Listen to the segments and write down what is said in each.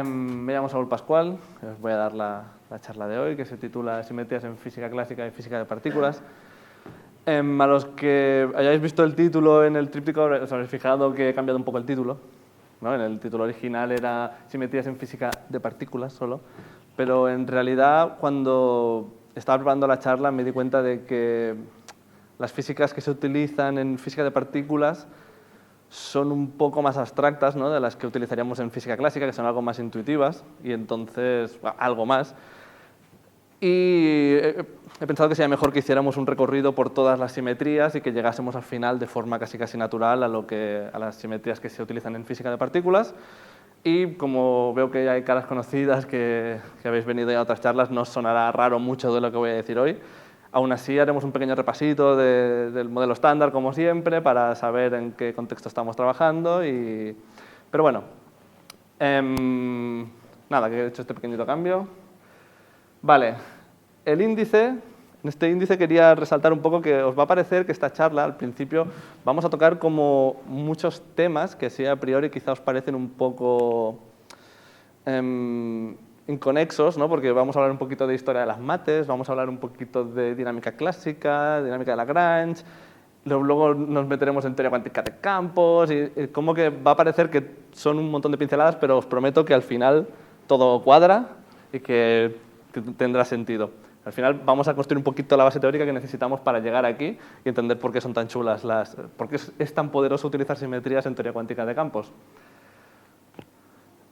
Me llamo Saúl Pascual, os voy a dar la charla de hoy, que se titula Simetrías en física clásica y física de partículas. A los que hayáis visto el título en el tríptico, os habréis fijado que he cambiado un poco el título, ¿no? En el título original era Simetrías en física de partículas solo, pero en realidad cuando estaba preparando la charla me di cuenta de que las físicas que se utilizan en física de partículas son un poco más abstractas, ¿no?, de las que utilizaríamos en física clásica, que son algo más intuitivas, y entonces algo más. Y he pensado que sería mejor que hiciéramos un recorrido por todas las simetrías y que llegásemos al final de forma casi natural a las simetrías que se utilizan en física de partículas. Y como veo que hay caras conocidas que habéis venido ya a otras charlas, no os sonará raro mucho de lo que voy a decir hoy. Aún así, haremos un pequeño repasito del modelo estándar, como siempre, para saber en qué contexto estamos trabajando. Pero bueno, nada, que he hecho este pequeñito cambio. Vale, el índice, en este índice quería resaltar un poco que os va a parecer que esta charla, al principio, vamos a tocar como muchos temas que sí a priori quizá os parecen un poco inconexos, ¿no? Porque vamos a hablar un poquito de historia de las mates, vamos a hablar un poquito de dinámica clásica, dinámica de Lagrange, luego nos meteremos en teoría cuántica de campos, y como que va a parecer que son un montón de pinceladas, pero os prometo que al final todo cuadra y que tendrá sentido. Al final vamos a construir un poquito la base teórica que necesitamos para llegar aquí y entender por qué son tan chulas por qué es tan poderoso utilizar simetrías en teoría cuántica de campos.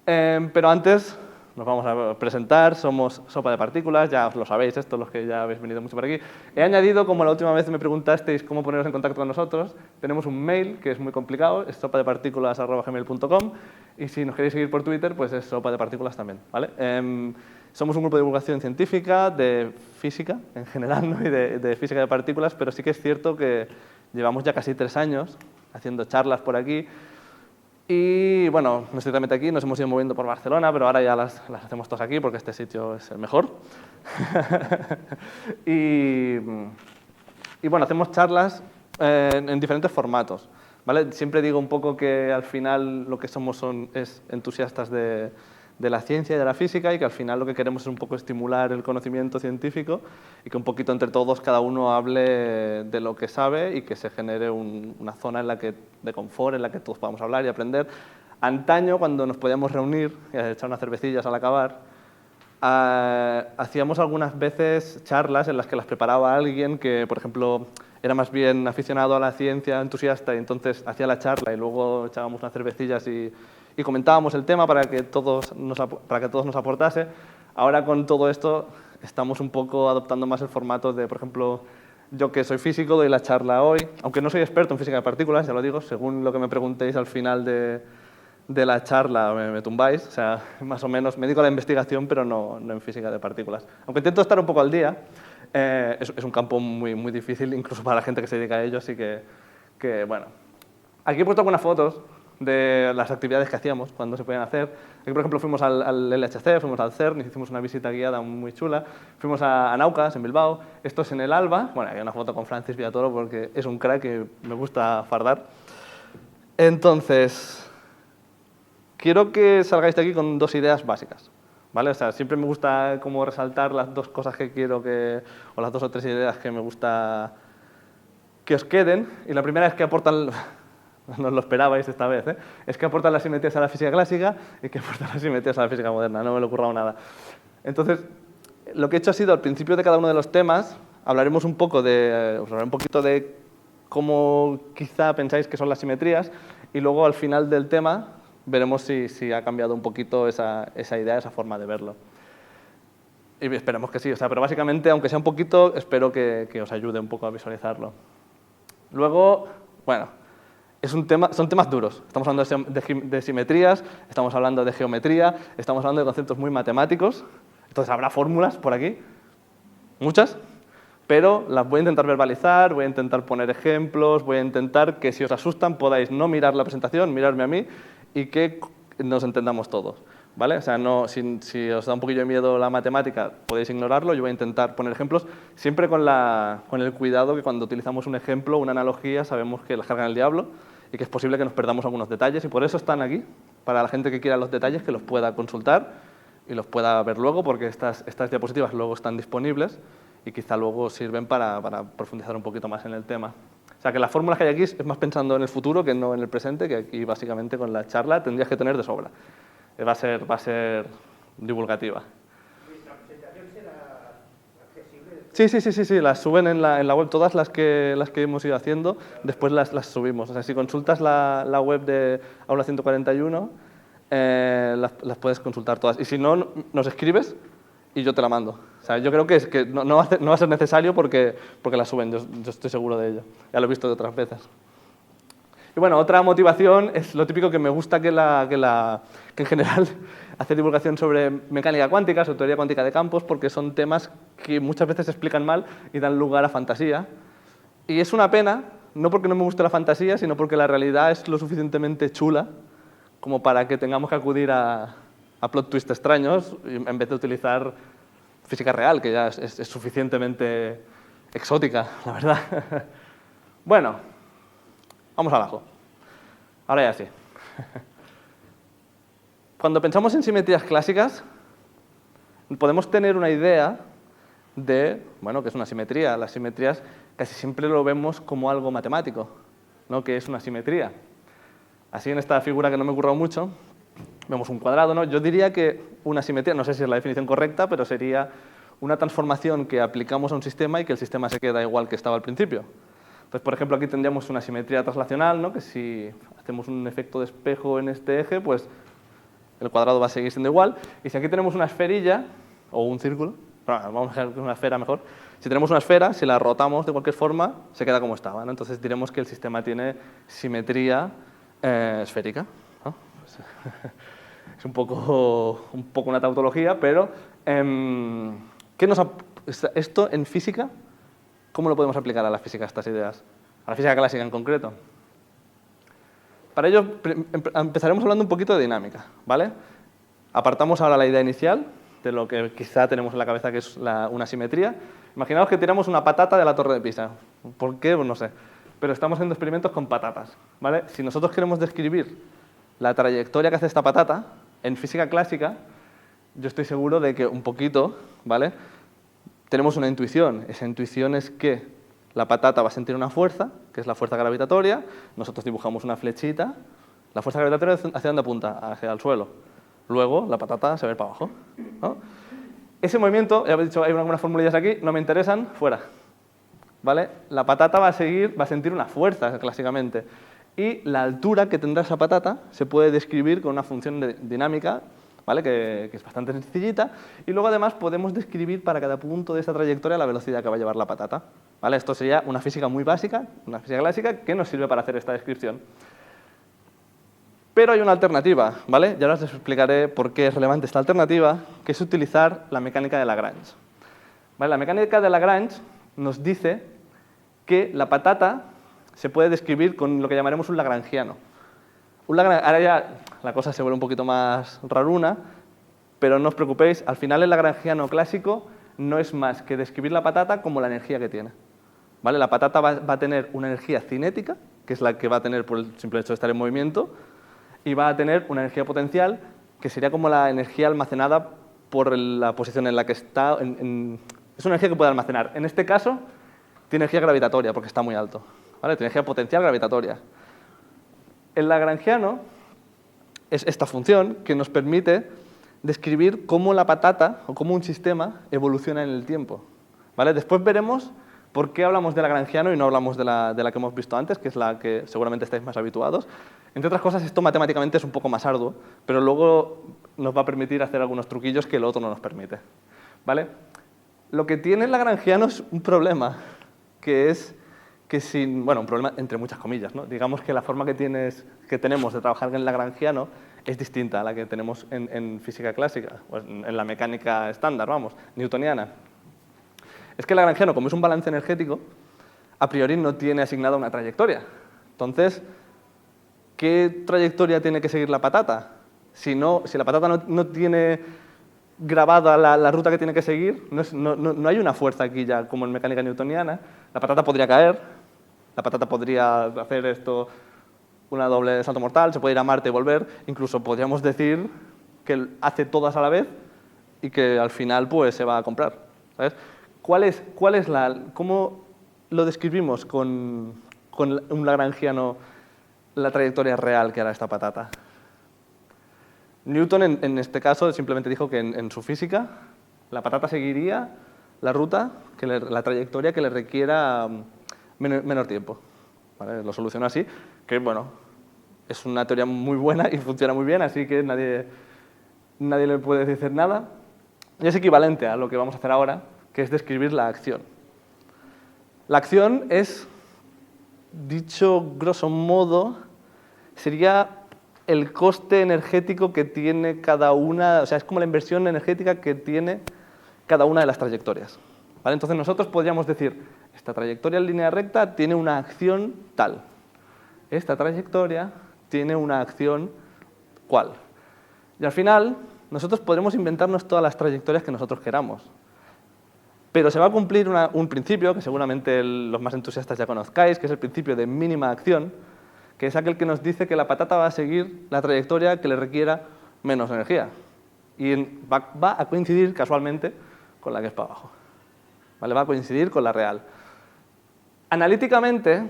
Pero antes nos vamos a presentar, somos Sopa de Partículas, ya os lo sabéis esto, los que ya habéis venido mucho por aquí. He añadido, como la última vez me preguntasteis cómo poneros en contacto con nosotros, tenemos un mail que es muy complicado, es sopadepartículas@gmail.com, y si nos queréis seguir por Twitter, pues es Sopa de Partículas también, ¿vale? Somos un grupo de divulgación científica, de física en general, ¿no?, y de física de partículas, pero sí que es cierto que llevamos ya casi 3 años haciendo charlas por aquí. Y bueno, no estoy totalmente aquí, nos hemos ido moviendo por Barcelona, pero ahora ya las hacemos todas aquí porque este sitio es el mejor. y bueno, hacemos charlas en diferentes formatos, ¿vale? Siempre digo un poco que al final lo que somos es entusiastas de la ciencia y de la física, y que al final lo que queremos es un poco estimular el conocimiento científico y que un poquito entre todos cada uno hable de lo que sabe y que se genere una zona de confort en la que todos podamos hablar y aprender. Antaño, cuando nos podíamos reunir y echar unas cervecillas al acabar, hacíamos algunas veces charlas en las que las preparaba alguien que, por ejemplo, era más bien aficionado a la ciencia, entusiasta, y entonces hacía la charla y luego echábamos unas cervecillas y comentábamos el tema para que todos nos aportase. Ahora con todo esto estamos un poco adoptando más el formato de, por ejemplo, yo que soy físico doy la charla hoy, aunque no soy experto en física de partículas, ya lo digo, según lo que me preguntéis al final de la charla me tumbáis, o sea, más o menos me dedico a la investigación, pero no en física de partículas. Aunque intento estar un poco al día, es un campo muy difícil, incluso para la gente que se dedica a ello, así que bueno. Aquí he puesto algunas fotos de las actividades que hacíamos cuando se podían hacer. Aquí, por ejemplo, fuimos al LHC, fuimos al CERN, hicimos una visita guiada muy chula. Fuimos a Naucas, en Bilbao. Esto es en el ALBA. Bueno, hay una foto con Francis Villatoro porque es un crack y me gusta fardar. Entonces, quiero que salgáis de aquí con 2 ideas básicas, ¿vale? O sea, siempre me gusta como resaltar las 2 cosas que quiero o las 2 o 3 ideas que me gusta que os queden. Y la primera es que aportan... No os lo esperabais esta vez, ¿eh? Es que aportan las simetrías a la física clásica y que aportan las simetrías a la física moderna, no me lo he currado nada. Entonces, lo que he hecho ha sido, al principio de cada uno de los temas, os hablaré un poquito de cómo quizá pensáis que son las simetrías, y luego al final del tema veremos si ha cambiado un poquito esa idea, esa forma de verlo. Y esperemos que sí, o sea, pero básicamente, aunque sea un poquito, espero que os ayude un poco a visualizarlo. Luego, bueno, son temas duros. Estamos hablando de simetrías, estamos hablando de geometría, estamos hablando de conceptos muy matemáticos. Entonces habrá fórmulas por aquí, muchas, pero las voy a intentar verbalizar, voy a intentar poner ejemplos, voy a intentar que si os asustan podáis no mirar la presentación, mirarme a mí y que nos entendamos todos, ¿vale? O sea, si os da un poquillo de miedo la matemática, podéis ignorarlo. Yo voy a intentar poner ejemplos, siempre con el cuidado que cuando utilizamos un ejemplo, una analogía, sabemos que la carga el diablo y que es posible que nos perdamos algunos detalles, y por eso están aquí, para la gente que quiera los detalles, que los pueda consultar y los pueda ver luego, porque estas diapositivas luego están disponibles y quizá luego sirven para profundizar un poquito más en el tema. O sea, que las fórmulas que hay aquí es más pensando en el futuro que no en el presente, que aquí básicamente con la charla tendrías que tener de sobra. Va a ser divulgativa. ¿La presentación será accesible? Sí, las suben en la web, todas las que hemos ido haciendo, después las subimos. O sea, si consultas la web de Aula 141, las puedes consultar todas. Y si no, nos escribes y yo te la mando. O sea, yo creo que no va a ser necesario porque la suben, yo estoy seguro de ello. Ya lo he visto de otras veces. Y bueno, otra motivación es lo típico que me gusta que en general hacer divulgación sobre mecánica cuántica, sobre teoría cuántica de campos, porque son temas que muchas veces se explican mal y dan lugar a fantasía. Y es una pena, no porque no me guste la fantasía, sino porque la realidad es lo suficientemente chula como para que tengamos que acudir a plot twists extraños en vez de utilizar física real, que ya es suficientemente exótica, la verdad. Bueno, vamos abajo. Ahora ya sí. Cuando pensamos en simetrías clásicas, podemos tener una idea de, bueno, ¿qué es una simetría? Las simetrías casi siempre lo vemos como algo matemático, ¿no? ¿Qué es una simetría? Así en esta figura que no me he currado mucho, vemos un cuadrado, ¿no? Yo diría que una simetría, no sé si es la definición correcta, pero sería una transformación que aplicamos a un sistema y que el sistema se queda igual que estaba al principio. Entonces, por ejemplo, aquí tendríamos una simetría translacional, ¿no? Que si hacemos un efecto de espejo en este eje, pues el cuadrado va a seguir siendo igual. Y si aquí tenemos una esferilla, o un círculo, vamos a hacer una esfera mejor, si tenemos una esfera, si la rotamos de cualquier forma, se queda como estaba, ¿no? Entonces diremos que el sistema tiene simetría esférica, ¿no? Es un poco una tautología, pero esto en física, ¿cómo lo podemos aplicar a la física, estas ideas? A la física clásica en concreto. Para ello empezaremos hablando un poquito de dinámica, ¿vale? Apartamos ahora la idea inicial de lo que quizá tenemos en la cabeza que es una simetría. Imaginaos que tiramos una patata de la Torre de Pisa. ¿Por qué? Pues no sé. Pero estamos haciendo experimentos con patatas, ¿vale? Si nosotros queremos describir la trayectoria que hace esta patata, en física clásica, yo estoy seguro de que un poquito, ¿vale? Tenemos una intuición. Esa intuición es que la patata va a sentir una fuerza, que es la fuerza gravitatoria. Nosotros dibujamos una flechita. La fuerza gravitatoria, ¿hacia dónde apunta? Hacia el suelo. Luego, la patata se va a ir para abajo, ¿no? Ese movimiento, ya he dicho, hay algunas formulillas aquí, no me interesan, fuera, ¿vale? La patata va a sentir una fuerza, clásicamente. Y la altura que tendrá esa patata se puede describir con una función dinámica, ¿vale? Que es bastante sencillita. Y luego, además, podemos describir para cada punto de esta trayectoria la velocidad que va a llevar la patata, ¿vale? Esto sería una física muy básica, una física clásica, que nos sirve para hacer esta descripción. Pero hay una alternativa, ¿vale? Ya os explicaré por qué es relevante esta alternativa, que es utilizar la mecánica de Lagrange. ¿Vale? La mecánica de Lagrange nos dice que la patata se puede describir con lo que llamaremos un lagrangiano. Ahora ya la cosa se vuelve un poquito más raruna, pero no os preocupéis, al final el lagrangiano clásico no es más que describir la patata como la energía que tiene. ¿Vale? La patata va a tener una energía cinética, que es la que va a tener por el simple hecho de estar en movimiento, y va a tener una energía potencial, que sería como la energía almacenada por la posición en la que está. Es una energía que puede almacenar. En este caso, tiene energía gravitatoria, porque está muy alto. ¿Vale? Tiene energía potencial gravitatoria. El lagrangiano es esta función que nos permite describir cómo la patata o cómo un sistema evoluciona en el tiempo. ¿Vale? Después veremos por qué hablamos de lagrangiano y no hablamos de la que hemos visto antes, que es la que seguramente estáis más habituados. Entre otras cosas, esto matemáticamente es un poco más arduo, pero luego nos va a permitir hacer algunos truquillos que el otro no nos permite, ¿vale? Lo que tiene el lagrangiano es un problema, que es que bueno, un problema entre muchas comillas, ¿no? Digamos que la forma que tenemos de trabajar en el lagrangiano es distinta a la que tenemos en física clásica, o en la mecánica estándar, vamos, newtoniana. Es que el lagrangiano, como es un balance energético, a priori no tiene asignada una trayectoria. Entonces, ¿qué trayectoria tiene que seguir la patata? Si la patata no tiene grabada la ruta que tiene que seguir, no hay una fuerza aquí ya como en mecánica newtoniana. La patata podría caer, la patata podría hacer esto una doble salto mortal, se puede ir a Marte y volver, incluso podríamos decir que hace todas a la vez y que al final pues se va a comprar, ¿sabes? ¿Cómo lo describimos con un lagrangiano la trayectoria real que hará esta patata? Newton en este caso simplemente dijo que en su física la patata seguiría la ruta, la trayectoria que le requiera menor tiempo. ¿Vale? Lo solucionó así, que bueno, es una teoría muy buena y funciona muy bien, así que nadie le puede decir nada. Y es equivalente a lo que vamos a hacer ahora, que es describir la acción. La acción es, dicho grosso modo, sería el coste energético que tiene cada una, o sea, es como la inversión energética que tiene cada una de las trayectorias. ¿Vale? Entonces nosotros podríamos decir, esta trayectoria en línea recta tiene una acción tal. Esta trayectoria tiene una acción cual. Y al final, nosotros podremos inventarnos todas las trayectorias que nosotros queramos. Pero se va a cumplir un principio, que seguramente los más entusiastas ya conozcáis, que es el principio de mínima acción, que es aquel que nos dice que la patata va a seguir la trayectoria que le requiera menos energía. Y va a coincidir casualmente con la que es para abajo. ¿Vale? Va a coincidir con la real. Analíticamente,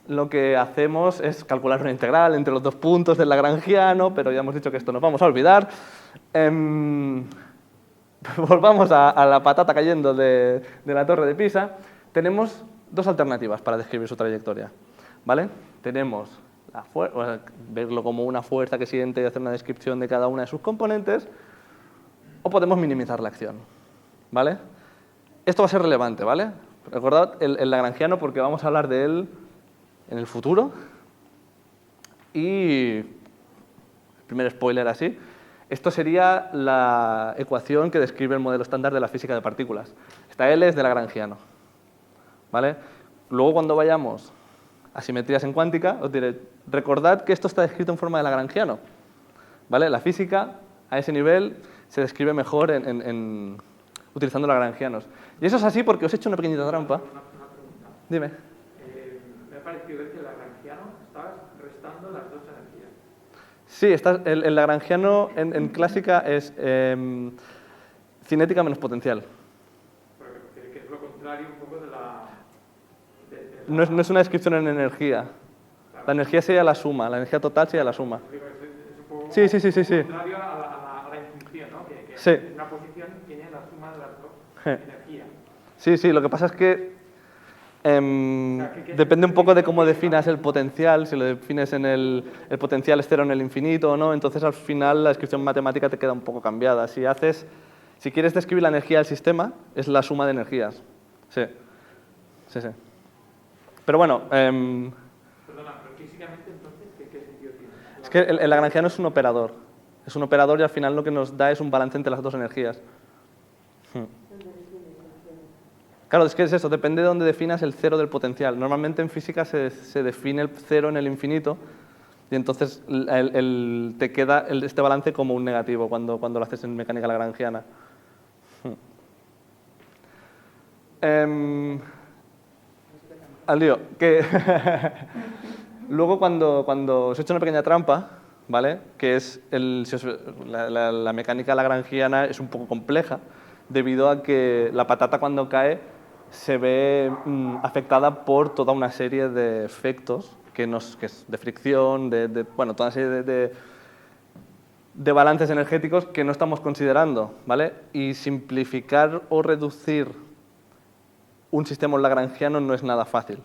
lo que hacemos es calcular una integral entre los dos puntos del lagrangiano, pero ya hemos dicho que esto nos vamos a olvidar. Volvamos a la patata cayendo de la torre de Pisa. Tenemos dos alternativas para describir su trayectoria. ¿Vale? Tenemos verlo como una fuerza que siente y hacer una descripción de cada una de sus componentes, o podemos minimizar la acción. ¿Vale? Esto va a ser relevante, ¿vale? Recordad el lagrangiano porque vamos a hablar de él en el futuro. Y el primer spoiler así. Esto sería la ecuación que describe el modelo estándar de la física de partículas. Esta L es de lagrangiano. ¿Vale? Luego cuando vayamos a simetrías en cuántica, os diré, recordad que esto está descrito en forma de lagrangiano. ¿Vale? La física a ese nivel se describe mejor utilizando lagrangianos. Y eso es así porque os he hecho una pequeñita trampa. Una pregunta. Dime. Me ha parecido ver que el lagrangiano estabas restando las dos energías. Sí, el lagrangiano en clásica es cinética menos potencial. Pero que es lo contrario un poco de la... No es una descripción en energía. Claro. La energía sería la suma, la energía total sería la suma. Digo, es un poco Sí. contrario a la intuición, ¿no? Que Sí. en una posición tiene la suma de las dos energías. Sí, lo que pasa es que depende un poco de cómo definas el potencial, si lo defines en el potencial es cero en el infinito o no, entonces al final la descripción matemática te queda un poco cambiada. Si quieres describir la energía del sistema, es la suma de energías. Sí. Pero bueno, Perdona, pero físicamente entonces, ¿qué sentido tiene? es que el lagrangiano es un operador. Es un operador y al final lo que nos da es un balance entre las dos energías. Claro, es que es eso, depende de dónde definas el cero del potencial. Normalmente en física se define el cero en el infinito y entonces te queda este balance como un negativo cuando lo haces en mecánica lagrangiana. Al lío, que luego cuando os he hecho una pequeña trampa, ¿vale? Que es la mecánica lagrangiana es un poco compleja debido a que la patata cuando cae se ve afectada por toda una serie de efectos que es de fricción, bueno, toda una serie de balances energéticos que no estamos considerando, ¿vale? Y simplificar o reducir un sistema lagrangiano no es nada fácil,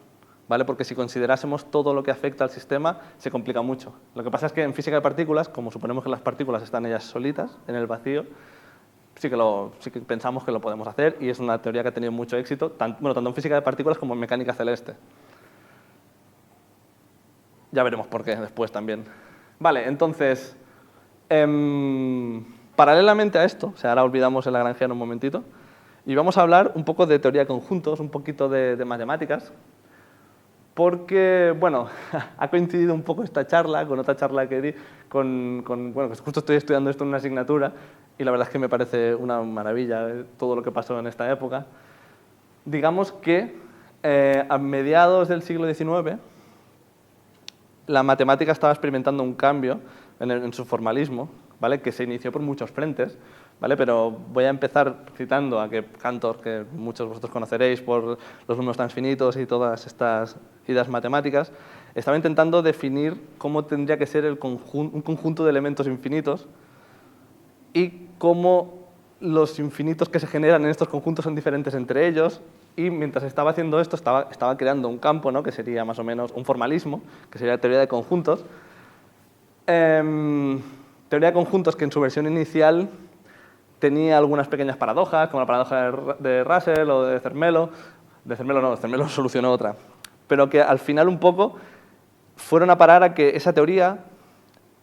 ¿vale? Porque si considerásemos todo lo que afecta al sistema, se complica mucho. Lo que pasa es que en física de partículas, como suponemos que las partículas están ellas solitas en el vacío, sí que pensamos que lo podemos hacer y es una teoría que ha tenido mucho éxito, tanto en física de partículas como en mecánica celeste. Ya veremos por qué después también. Vale, entonces, paralelamente a esto, o sea, ahora olvidamos el lagrangiano un momentito, y vamos a hablar un poco de teoría de conjuntos, un poquito de matemáticas, porque, bueno, ha coincidido un poco esta charla con otra charla que di, bueno, pues justo estoy estudiando esto en una asignatura y la verdad es que me parece una maravilla todo lo que pasó en esta época. Digamos que a mediados del siglo XIX, la matemática estaba experimentando un cambio en su formalismo, ¿vale? Que se inició por muchos frentes, ¿vale? Pero voy a empezar citando a que Cantor, que muchos de vosotros conoceréis por los números transfinitos y todas estas ideas matemáticas, estaba intentando definir cómo tendría que ser un conjunto de elementos infinitos y cómo los infinitos que se generan en estos conjuntos son diferentes entre ellos, y mientras estaba haciendo esto estaba creando un campo, ¿no? Que sería más o menos un formalismo, que sería la teoría de conjuntos. Teoría de conjuntos que en su versión inicial tenía algunas pequeñas paradojas, como la paradoja de Russell o de Zermelo. De Zermelo no, Zermelo solucionó otra. Pero que al final un poco fueron a parar a que esa teoría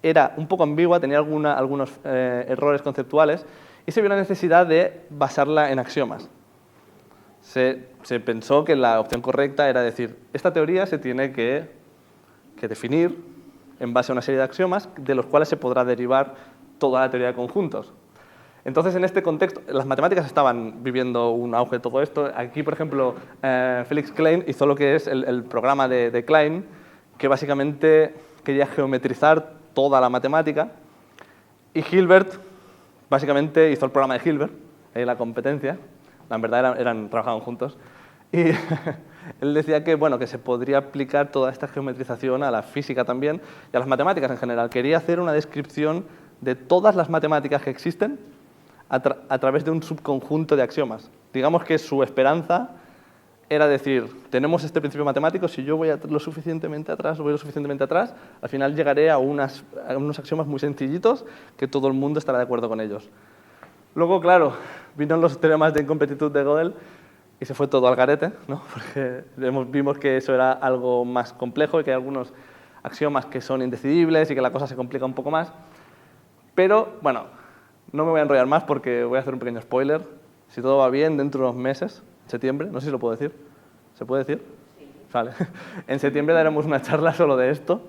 era un poco ambigua, tenía algunos errores conceptuales, y se vio la necesidad de basarla en axiomas. Se pensó que la opción correcta era decir, esta teoría se tiene que definir en base a una serie de axiomas de los cuales se podrá derivar toda la teoría de conjuntos. Entonces, en este contexto, las matemáticas estaban viviendo un auge de todo esto. Aquí, por ejemplo, Felix Klein hizo lo que es el programa de Klein, que básicamente quería geometrizar toda la matemática, y Hilbert básicamente hizo el programa de Hilbert, la competencia. En verdad trabajaban juntos. Y él decía que, bueno, que se podría aplicar toda esta geometrización a la física también y a las matemáticas en general. Quería hacer una descripción de todas las matemáticas que existen a través de un subconjunto de axiomas. Digamos que su esperanza era decir, tenemos este principio matemático, si yo voy lo suficientemente atrás, al final llegaré a unos axiomas muy sencillitos que todo el mundo estará de acuerdo con ellos. Luego, claro, vinieron los teoremas de incompletitud de Gödel y se fue todo al garete, ¿no? Porque vimos que eso era algo más complejo y que hay algunos axiomas que son indecidibles y que la cosa se complica un poco más. Pero, bueno, no me voy a enrollar más porque voy a hacer un pequeño spoiler. Si todo va bien, dentro de unos meses, en septiembre, no sé si lo puedo decir. ¿Se puede decir? Sí. Vale. En septiembre daremos una charla solo de esto,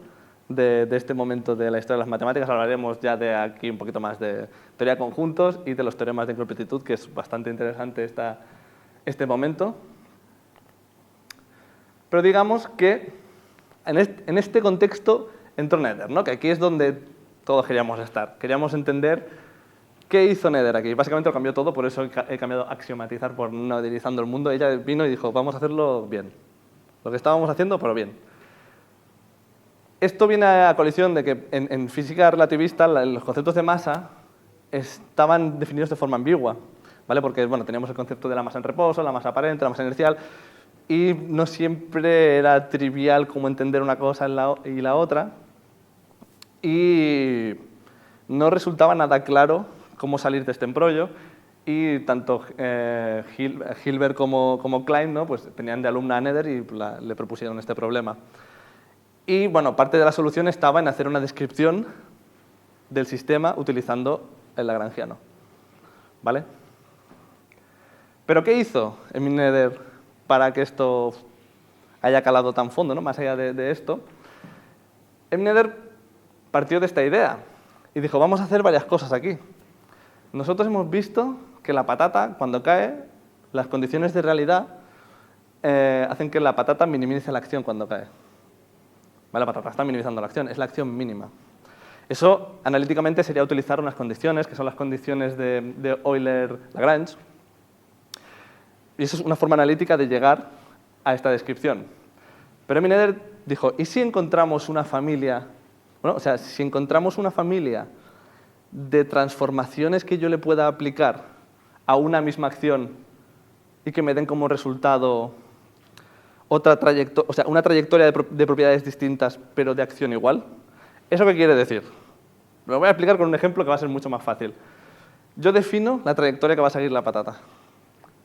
de este momento de la historia de las matemáticas. Hablaremos ya de aquí un poquito más de teoría de conjuntos y de los teoremas de incompletitud, que es bastante interesante este momento. Pero digamos que en este contexto entró Nether, ¿no? Que aquí es donde todos queríamos estar. Queríamos entender qué hizo Nether aquí. Básicamente lo cambió todo, por eso he cambiado axiomatizar por no idealizando el mundo. Ella vino y dijo, vamos a hacerlo bien. Lo que estábamos haciendo, pero bien. Esto viene a colisión de que en física relativista los conceptos de masa estaban definidos de forma ambigua, ¿vale? Porque bueno, teníamos el concepto de la masa en reposo, la masa aparente, la masa inercial, y no siempre era trivial cómo entender una cosa y la otra, y no resultaba nada claro cómo salir de este embrollo, y tanto Hilbert como Klein, ¿no? Pues tenían de alumna a Nether y le propusieron este problema. Y bueno, parte de la solución estaba en hacer una descripción del sistema utilizando el lagrangiano, ¿vale? ¿Pero qué hizo Emil Nether para que esto haya calado tan fondo, ¿no? Más allá de esto? Emil Nether partió de esta idea y dijo, vamos a hacer varias cosas aquí. Nosotros hemos visto que la patata, cuando cae, las condiciones de realidad hacen que la patata minimice la acción cuando cae. ¿Vale? La patata está minimizando la acción, es la acción mínima. Eso, analíticamente, sería utilizar unas condiciones, que son las condiciones de Euler-Lagrange. Y eso es una forma analítica de llegar a esta descripción. Pero Emil Nether dijo, ¿y si encontramos una familia? Bueno, o sea, si encontramos una familia de transformaciones que yo le pueda aplicar a una misma acción y que me den como resultado una trayectoria de propiedades distintas, pero de acción igual. ¿Eso qué quiere decir? Lo voy a explicar con un ejemplo que va a ser mucho más fácil. Yo defino la trayectoria que va a seguir la patata.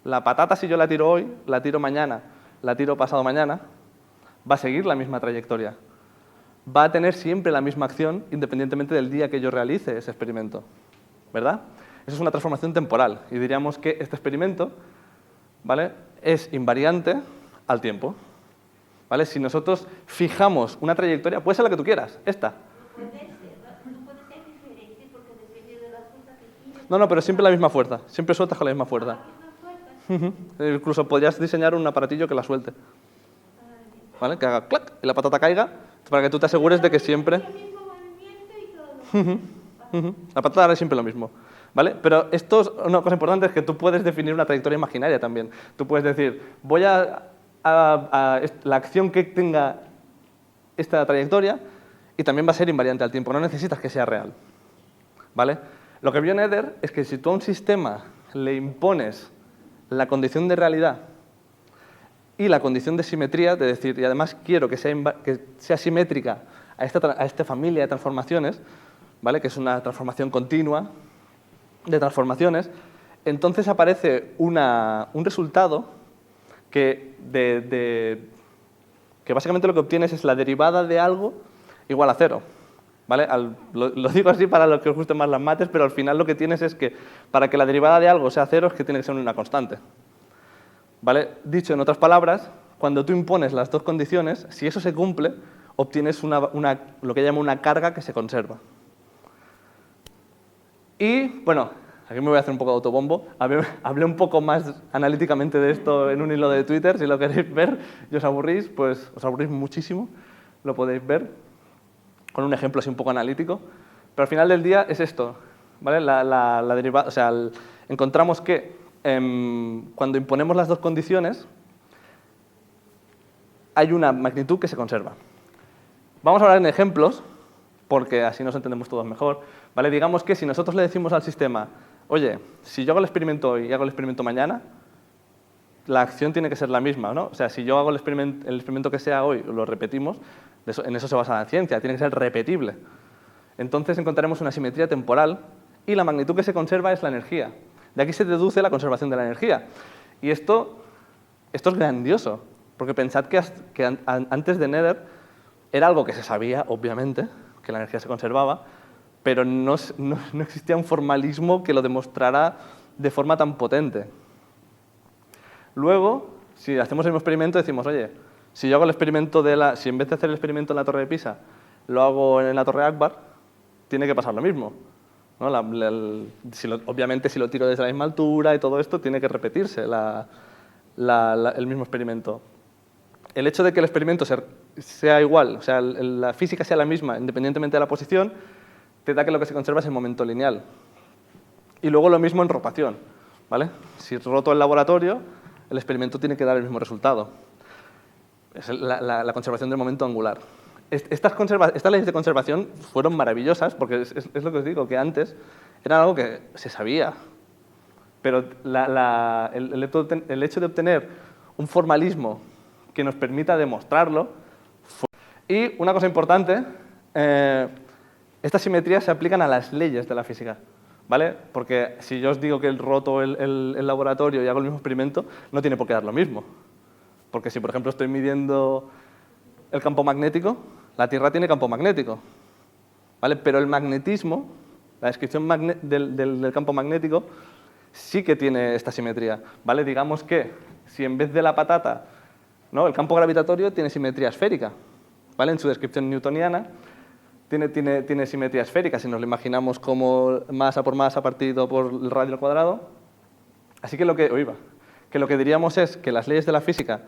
La patata, si yo la tiro hoy, la tiro mañana, la tiro pasado mañana, va a seguir la misma trayectoria. Va a tener siempre la misma acción, independientemente del día que yo realice ese experimento. ¿Verdad? Eso es una transformación temporal. Y diríamos que este experimento, ¿vale?, es invariante al tiempo. ¿Vale? Si nosotros fijamos una trayectoria, puede ser la que tú quieras, esta. No puede ser diferente porque depende de la fuerza que tienes. No, pero siempre la misma fuerza. Siempre sueltas con la misma fuerza. Incluso podrías diseñar un aparatillo que la suelte. ¿Vale? Que haga clac y la patata caiga. Para que tú te asegures de que siempre... El mismo movimiento y todo. La patata hará siempre lo mismo, ¿vale? Pero esto es una cosa importante, es que tú puedes definir una trayectoria imaginaria también. Tú puedes decir, voy a la acción que tenga esta trayectoria y también va a ser invariante al tiempo, no necesitas que sea real, ¿vale? Lo que vio Nether es que si tú a un sistema le impones la condición de realidad y la condición de simetría, de decir, y además quiero que sea simétrica a esta familia de transformaciones, ¿vale? Que es una transformación continua de transformaciones, entonces aparece un resultado que básicamente lo que obtienes es la derivada de algo igual a 0. ¿Vale? Lo digo así para los que os gusten más las mates, pero al final lo que tienes es que para que la derivada de algo sea 0 es que tiene que ser una constante. ¿Vale? Dicho en otras palabras, cuando tú impones las dos condiciones, si eso se cumple, obtienes lo que llama una carga que se conserva. Y, bueno, aquí me voy a hacer un poco de autobombo. Hablé un poco más analíticamente de esto en un hilo de Twitter. Si lo queréis ver y os aburrís, pues os aburrís muchísimo. Lo podéis ver con un ejemplo así un poco analítico. Pero al final del día es esto, ¿vale? La derivada, o sea, encontramos que cuando imponemos las dos condiciones hay una magnitud que se conserva. Vamos a hablar en ejemplos, porque así nos entendemos todos mejor. ¿Vale? Digamos que si nosotros le decimos al sistema, oye, si yo hago el experimento hoy y hago el experimento mañana, la acción tiene que ser la misma, ¿no? O sea, si yo hago el experimento que sea hoy, lo repetimos, en eso se basa la ciencia, tiene que ser repetible. Entonces encontraremos una simetría temporal y la magnitud que se conserva es la energía. De aquí se deduce la conservación de la energía. Y esto es grandioso, porque pensad que antes de Nether era algo que se sabía, obviamente, que la energía se conservaba, pero no existía un formalismo que lo demostrara de forma tan potente. Luego, si hacemos el mismo experimento, decimos, oye, si yo hago el experimento si en vez de hacer el experimento en la Torre de Pisa, lo hago en la Torre Akbar, tiene que pasar lo mismo, ¿no? Obviamente, si lo tiro desde la misma altura y todo esto, tiene que repetirse el mismo experimento. El hecho de que el experimento sea igual, o sea, la física sea la misma, independientemente de la posición, te da que lo que se conserva es el momento lineal. Y luego lo mismo en rotación, ¿vale? Si roto el laboratorio, el experimento tiene que dar el mismo resultado. Es la conservación del momento angular. Estas leyes de conservación fueron maravillosas, porque es lo que os digo, que antes era algo que se sabía. Pero el hecho de obtener un formalismo que nos permita demostrarlo. Y una cosa importante, estas simetrías se aplican a las leyes de la física, ¿vale? Porque si yo os digo que roto el laboratorio y hago el mismo experimento, no tiene por qué dar lo mismo. Porque si, por ejemplo, estoy midiendo el campo magnético, la Tierra tiene campo magnético, ¿vale? Pero el magnetismo, la descripción del campo magnético, sí que tiene esta simetría, ¿vale? Digamos que si en vez de la patata, ¿no?, el campo gravitatorio tiene simetría esférica, ¿vale? En su descripción newtoniana tiene simetría esférica, si nos lo imaginamos como masa por masa partido por el radio al cuadrado. Así que lo que diríamos es que las leyes de la física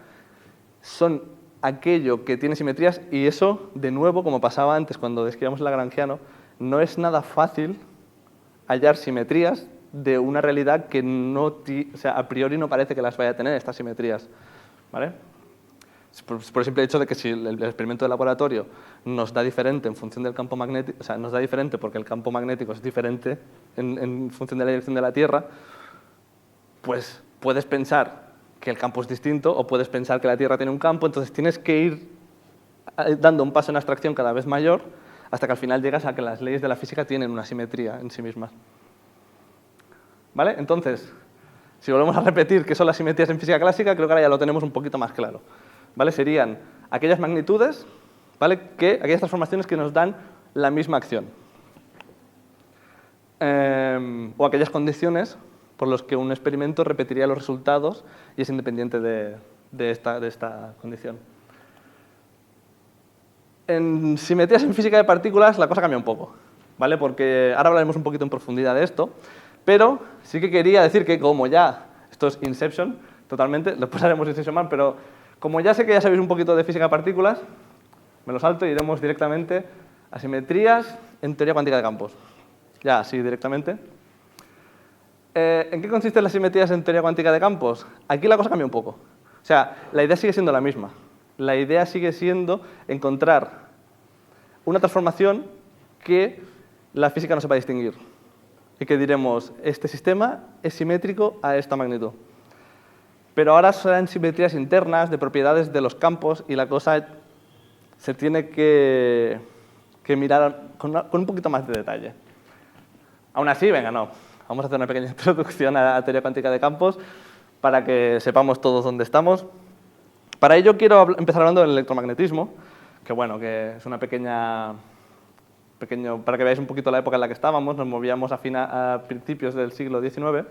son aquello que tiene simetrías, y eso, de nuevo, como pasaba antes cuando describíamos el lagrangiano, no es nada fácil hallar simetrías de una realidad que a priori no parece que las vaya a tener, estas simetrías, ¿vale? Por el simple hecho de que si el experimento de laboratorio nos da diferente en función del campo magnético, o sea, nos da diferente porque el campo magnético es diferente en función de la dirección de la Tierra, pues puedes pensar que el campo es distinto o puedes pensar que la Tierra tiene un campo, entonces tienes que ir dando un paso en abstracción cada vez mayor hasta que al final llegas a que las leyes de la física tienen una simetría en sí mismas. ¿Vale? Entonces, si volvemos a repetir qué son las simetrías en física clásica, creo que ahora ya lo tenemos un poquito más claro. ¿Vale? Serían aquellas magnitudes, ¿vale?, aquellas transformaciones que nos dan la misma acción. O aquellas condiciones por las que un experimento repetiría los resultados y es independiente de esta condición. En simetrías en física de partículas la cosa cambia un poco, ¿vale? Porque ahora hablaremos un poquito en profundidad de esto, pero sí que quería decir que como ya, esto es Inception, totalmente, después haremos Inception Man, pero como ya sé que ya sabéis un poquito de física de partículas, Me lo salto y iremos directamente a simetrías en teoría cuántica de campos. Ya, así directamente. ¿En qué consisten las simetrías en teoría cuántica de campos? Aquí la cosa cambia un poco. O sea, la idea sigue siendo la misma. La idea sigue siendo encontrar una transformación que la física no sepa distinguir. Y que diremos, este sistema es simétrico a esta magnitud. Pero ahora serán simetrías internas de propiedades de los campos y la cosa se tiene que mirar con un poquito más de detalle. Aún así, venga, no. Vamos a hacer una pequeña introducción a la teoría cuántica de campos para que sepamos todos dónde estamos. Para ello quiero empezar hablando del electromagnetismo, que bueno, que es una pequeño, para que veáis un poquito la época en la que estábamos, nos movíamos a principios del siglo XIX,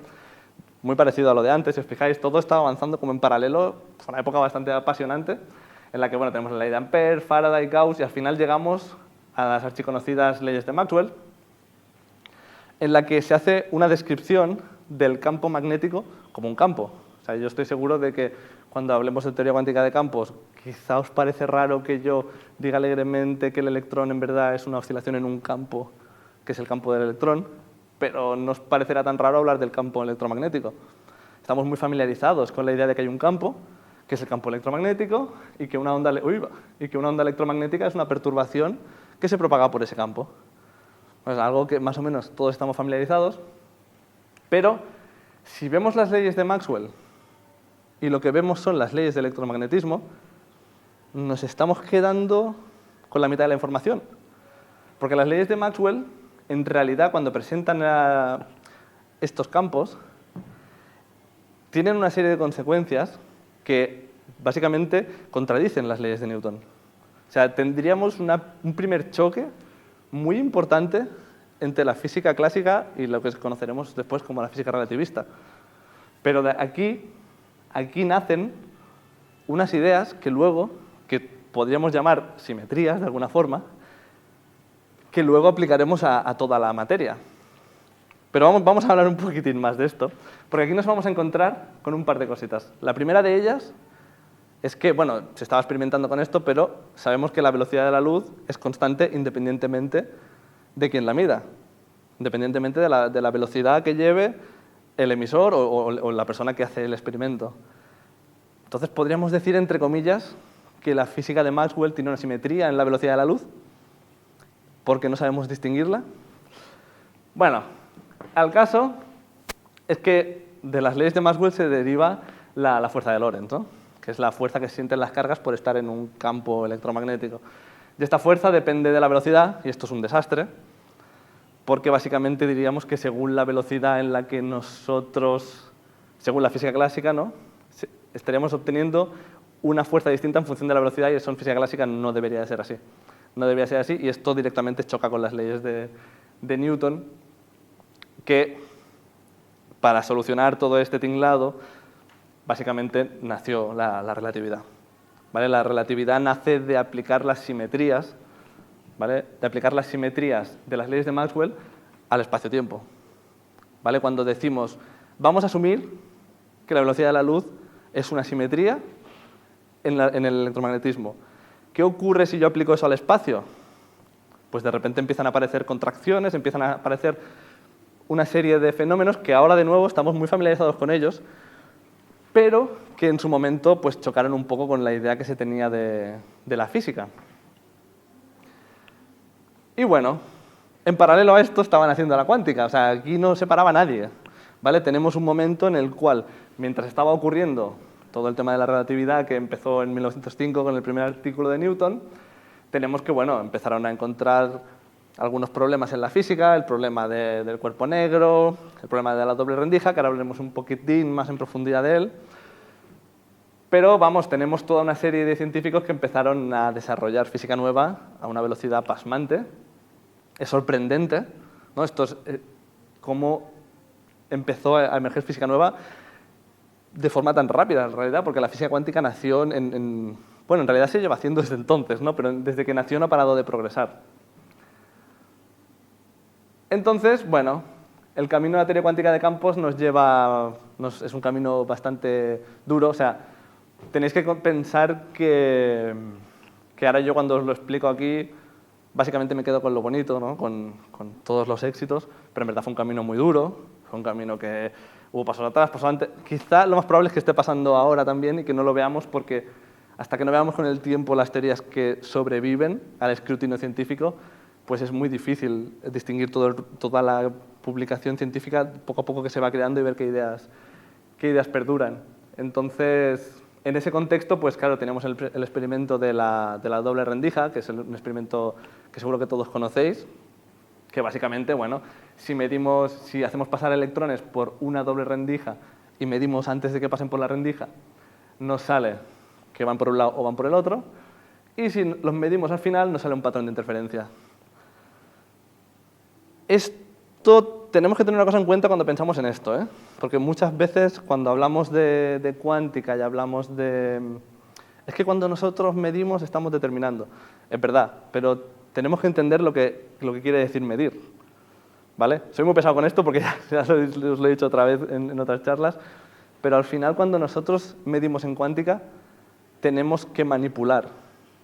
muy parecido a lo de antes, si os fijáis, todo estaba avanzando como en paralelo, fue una época bastante apasionante, en la que bueno, tenemos la ley de Ampère, Faraday, Gauss, y al final llegamos a las archiconocidas leyes de Maxwell, en la que se hace una descripción del campo magnético como un campo. O sea, yo estoy seguro de que cuando hablemos de teoría cuántica de campos, quizá os parece raro que yo diga alegremente que el electrón en verdad es una oscilación en un campo, que es el campo del electrón, pero no os parecerá tan raro hablar del campo electromagnético. Estamos muy familiarizados con la idea de que hay un campo, que es el campo electromagnético, y que una onda electromagnética es una perturbación que se propaga por ese campo. Es algo que más o menos todos estamos familiarizados, pero si vemos las leyes de Maxwell y lo que vemos son las leyes del electromagnetismo, nos estamos quedando con la mitad de la información. Porque las leyes de Maxwell, en realidad, cuando presentan estos campos, tienen una serie de consecuencias que básicamente contradicen las leyes de Newton. O sea, tendríamos un primer choque muy importante entre la física clásica y lo que conoceremos después como la física relativista. Pero de aquí nacen unas ideas que luego, que podríamos llamar simetrías de alguna forma, que luego aplicaremos a toda la materia. Pero vamos a hablar un poquitín más de esto, porque aquí nos vamos a encontrar con un par de cositas. La primera de ellas es que, bueno, se estaba experimentando con esto, pero sabemos que la velocidad de la luz es constante independientemente de quién la mida, independientemente de la velocidad que lleve el emisor o la persona que hace el experimento. Entonces, podríamos decir, entre comillas, que la física de Maxwell tiene una simetría en la velocidad de la luz, porque no sabemos distinguirla. Bueno, al caso es que de las leyes de Maxwell se deriva la fuerza de Lorentz, ¿no? Que es la fuerza que sienten las cargas por estar en un campo electromagnético. Y esta fuerza depende de la velocidad, y esto es un desastre, porque básicamente diríamos que según la velocidad en la que nosotros, según la física clásica, ¿no?, estaríamos obteniendo una fuerza distinta en función de la velocidad, y eso en física clásica no debería de ser así. No debería ser así, y esto directamente choca con las leyes de Newton, que para solucionar todo este tinglado, básicamente nació la relatividad. ¿Vale? La relatividad nace de aplicar las simetrías, ¿vale?, de aplicar las simetrías de las leyes de Maxwell al espacio-tiempo. ¿Vale? Cuando decimos, vamos a asumir que la velocidad de la luz es una simetría en el electromagnetismo. ¿Qué ocurre si yo aplico eso al espacio? Pues de repente empiezan a aparecer contracciones, empiezan a aparecer una serie de fenómenos que ahora de nuevo estamos muy familiarizados con ellos, pero que en su momento pues, chocaron un poco con la idea que se tenía de la física. Y bueno, en paralelo a esto estaban haciendo la cuántica, o sea, aquí no se paraba nadie, ¿vale? Tenemos un momento en el cual, mientras estaba ocurriendo todo el tema de la relatividad, que empezó en 1905 con el primer artículo de Newton, tenemos que, bueno, empezaron a encontrar algunos problemas en la física, el problema del cuerpo negro, el problema de la doble rendija, que ahora hablaremos un poquitín más en profundidad de él. Pero, vamos, tenemos toda una serie de científicos que empezaron a desarrollar física nueva a una velocidad pasmante. Es sorprendente, ¿no? Esto es cómo empezó a emerger física nueva de forma tan rápida, en realidad, porque la física cuántica nació bueno, en realidad se lleva haciendo desde entonces, ¿no? Pero desde que nació no ha parado de progresar. Entonces, bueno, el camino de la teoría cuántica de campos es un camino bastante duro. O sea, tenéis que pensar que que ahora yo cuando os lo explico aquí, básicamente me quedo con lo bonito, ¿no? con todos los éxitos, pero en verdad fue un camino muy duro, fue un camino que hubo pasos atrás, pasos antes. Quizá lo más probable es que esté pasando ahora también y que no lo veamos porque hasta que no veamos con el tiempo las teorías que sobreviven al escrutinio científico, pues es muy difícil distinguir toda la publicación científica poco a poco que se va creando y ver qué ideas perduran. Entonces, en ese contexto, pues claro, teníamos el experimento de la doble rendija, que es un experimento que seguro que todos conocéis, que básicamente, bueno, si hacemos pasar electrones por una doble rendija y medimos antes de que pasen por la rendija, nos sale que van por un lado o van por el otro, y si los medimos al final, nos sale un patrón de interferencia. Esto tenemos que tener una cosa en cuenta cuando pensamos en esto, ¿eh? Porque muchas veces cuando hablamos de cuántica y hablamos de... Es que cuando nosotros medimos estamos determinando. Es verdad, pero tenemos que entender lo que quiere decir medir, ¿vale? Soy muy pesado con esto porque ya os lo he dicho otra vez en otras charlas, pero al final cuando nosotros medimos en cuántica tenemos que manipular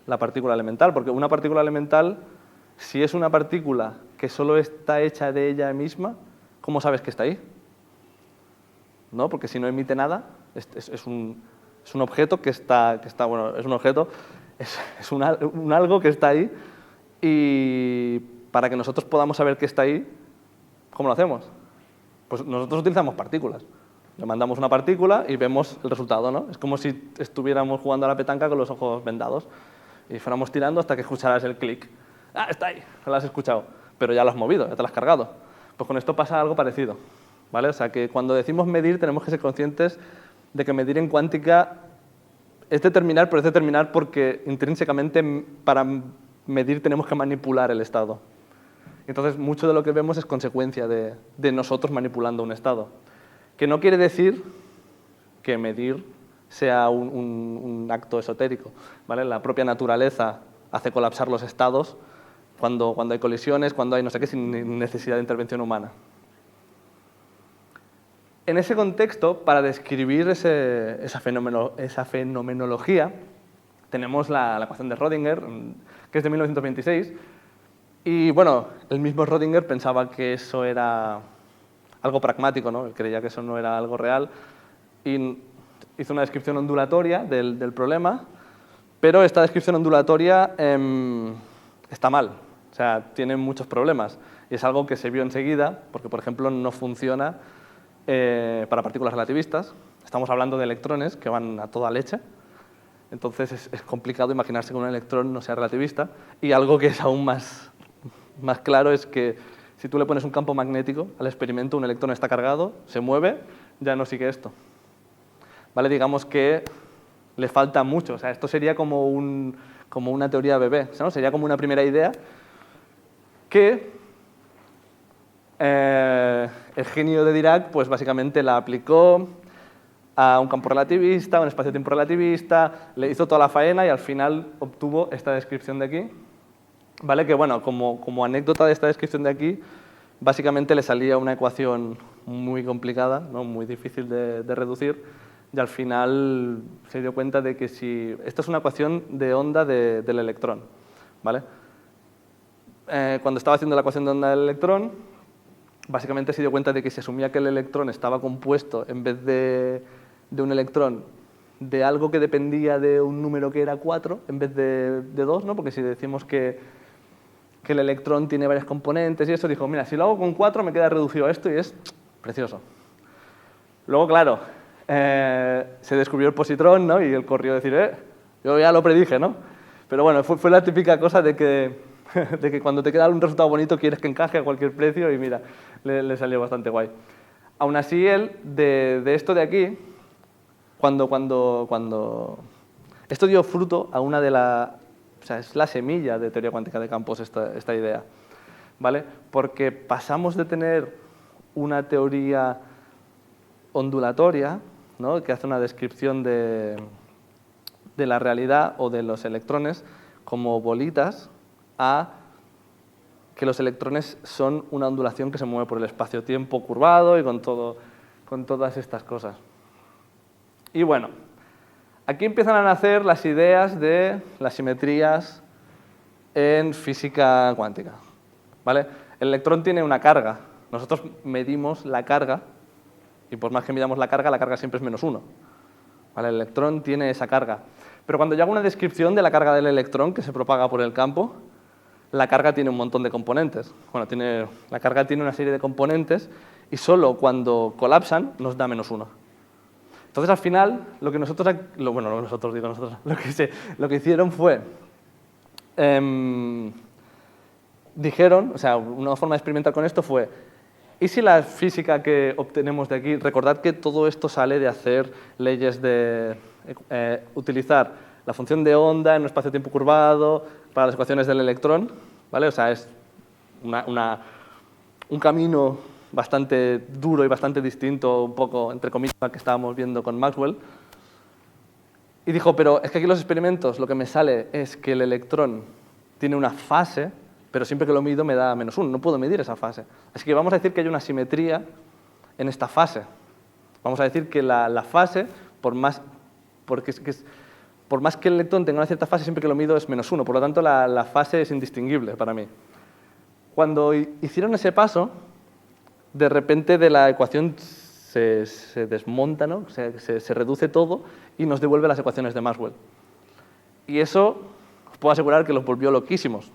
la partícula elemental, porque una partícula elemental, si es una partícula que solo está hecha de ella misma, ¿cómo sabes que está ahí? ¿No? Porque si no emite nada, es un objeto que está bueno, es un objeto, es un algo que está ahí, y para que nosotros podamos saber que está ahí, ¿cómo lo hacemos? Pues nosotros utilizamos partículas. Le mandamos una partícula y vemos el resultado, ¿no? Es como si estuviéramos jugando a la petanca con los ojos vendados y fuéramos tirando hasta que escucharas el clic. ¡Ah, está ahí! Ya lo has escuchado, pero ya lo has movido, ya te lo has cargado. Pues con esto pasa algo parecido, ¿vale? O sea, que cuando decimos medir tenemos que ser conscientes de que medir en cuántica es determinar, pero es determinar porque intrínsecamente para medir tenemos que manipular el estado. Entonces, mucho de lo que vemos es consecuencia de nosotros manipulando un estado. Que no quiere decir que medir sea un acto esotérico, ¿vale? La propia naturaleza hace colapsar los estados cuando hay colisiones, cuando hay no sé qué, sin necesidad de intervención humana. En ese contexto, para describir esa fenomenología, tenemos la ecuación de Rödinger, que es de 1926, y bueno, el mismo Rödinger pensaba que eso era algo pragmático, ¿no? Él creía que eso no era algo real, y hizo una descripción ondulatoria del problema, pero esta descripción ondulatoria está mal, o sea, tiene muchos problemas, y es algo que se vio enseguida, porque por ejemplo no funciona para partículas relativistas. Estamos hablando de electrones que van a toda leche, entonces es complicado imaginarse que un electrón no sea relativista, y algo que es aún más claro es que si tú le pones un campo magnético al experimento, un electrón está cargado, se mueve, ya no sigue esto. ¿Vale? Digamos que le falta mucho, o sea, esto sería como una teoría bebé, ¿no? Sería como una primera idea que el genio de Dirac pues básicamente la aplicó a un campo relativista, a un espacio-tiempo relativista, le hizo toda la faena y al final obtuvo esta descripción de aquí, ¿vale? Que bueno, como anécdota de esta descripción de aquí, básicamente le salía una ecuación muy complicada, ¿no? Muy difícil de reducir, y al final se dio cuenta de que si... Esta es una ecuación de onda del electrón, ¿vale? Cuando estaba haciendo la ecuación de onda del electrón, básicamente se dio cuenta de que si asumía que el electrón estaba compuesto, en vez de un electrón, de algo que dependía de un número que era 4 en vez de 2, ¿no? Porque si decimos que el electrón tiene varias componentes y eso, dijo, mira, si lo hago con 4 me queda reducido a esto y es precioso. Luego, claro, se descubrió el positrón, ¿no? Y él corrió a decir, yo ya lo predije, ¿no? Pero bueno, fue la típica cosa de que cuando te queda un resultado bonito quieres que encaje a cualquier precio y mira, le salió bastante guay. Aún así, él, de esto de aquí, cuando esto dio fruto a una de las... O sea, es la semilla de teoría cuántica de campos esta idea, ¿vale? Porque pasamos de tener una teoría ondulatoria, ¿no? Que hace una descripción de la realidad o de los electrones como bolitas, a que los electrones son una ondulación que se mueve por el espacio-tiempo curvado y con todas estas cosas. Y bueno, Aquí empiezan a nacer las ideas de las simetrías en física cuántica, ¿vale? El electrón tiene una carga. Nosotros medimos la carga y por más que midamos la carga siempre es -1. ¿Vale? El electrón tiene esa carga. Pero cuando yo hago una descripción de la carga del electrón que se propaga por el campo, la carga tiene un montón de componentes. Bueno, la carga tiene una serie de componentes y solo cuando colapsan nos da -1. Entonces, al final, lo que hicieron fue, dijeron, o sea, una forma de experimentar con esto fue, ¿y si la física que obtenemos de aquí, recordad que todo esto sale de hacer leyes de utilizar la función de onda en un espacio-tiempo curvado para las ecuaciones del electrón, ¿vale? O sea, es un camino bastante duro y bastante distinto, un poco, entre comillas, al que estábamos viendo con Maxwell. Y dijo, pero es que aquí los experimentos lo que me sale es que el electrón tiene una fase, pero siempre que lo mido me da -1, no puedo medir esa fase. Así que vamos a decir que hay una simetría en esta fase. Vamos a decir que la fase, por más que el electrón tenga una cierta fase, siempre que lo mido es -1, por lo tanto la fase es indistinguible para mí. Cuando hicieron ese paso, de repente de la ecuación se desmonta, ¿no? se reduce todo y nos devuelve las ecuaciones de Maxwell. Y eso os puedo asegurar que los volvió loquísimos,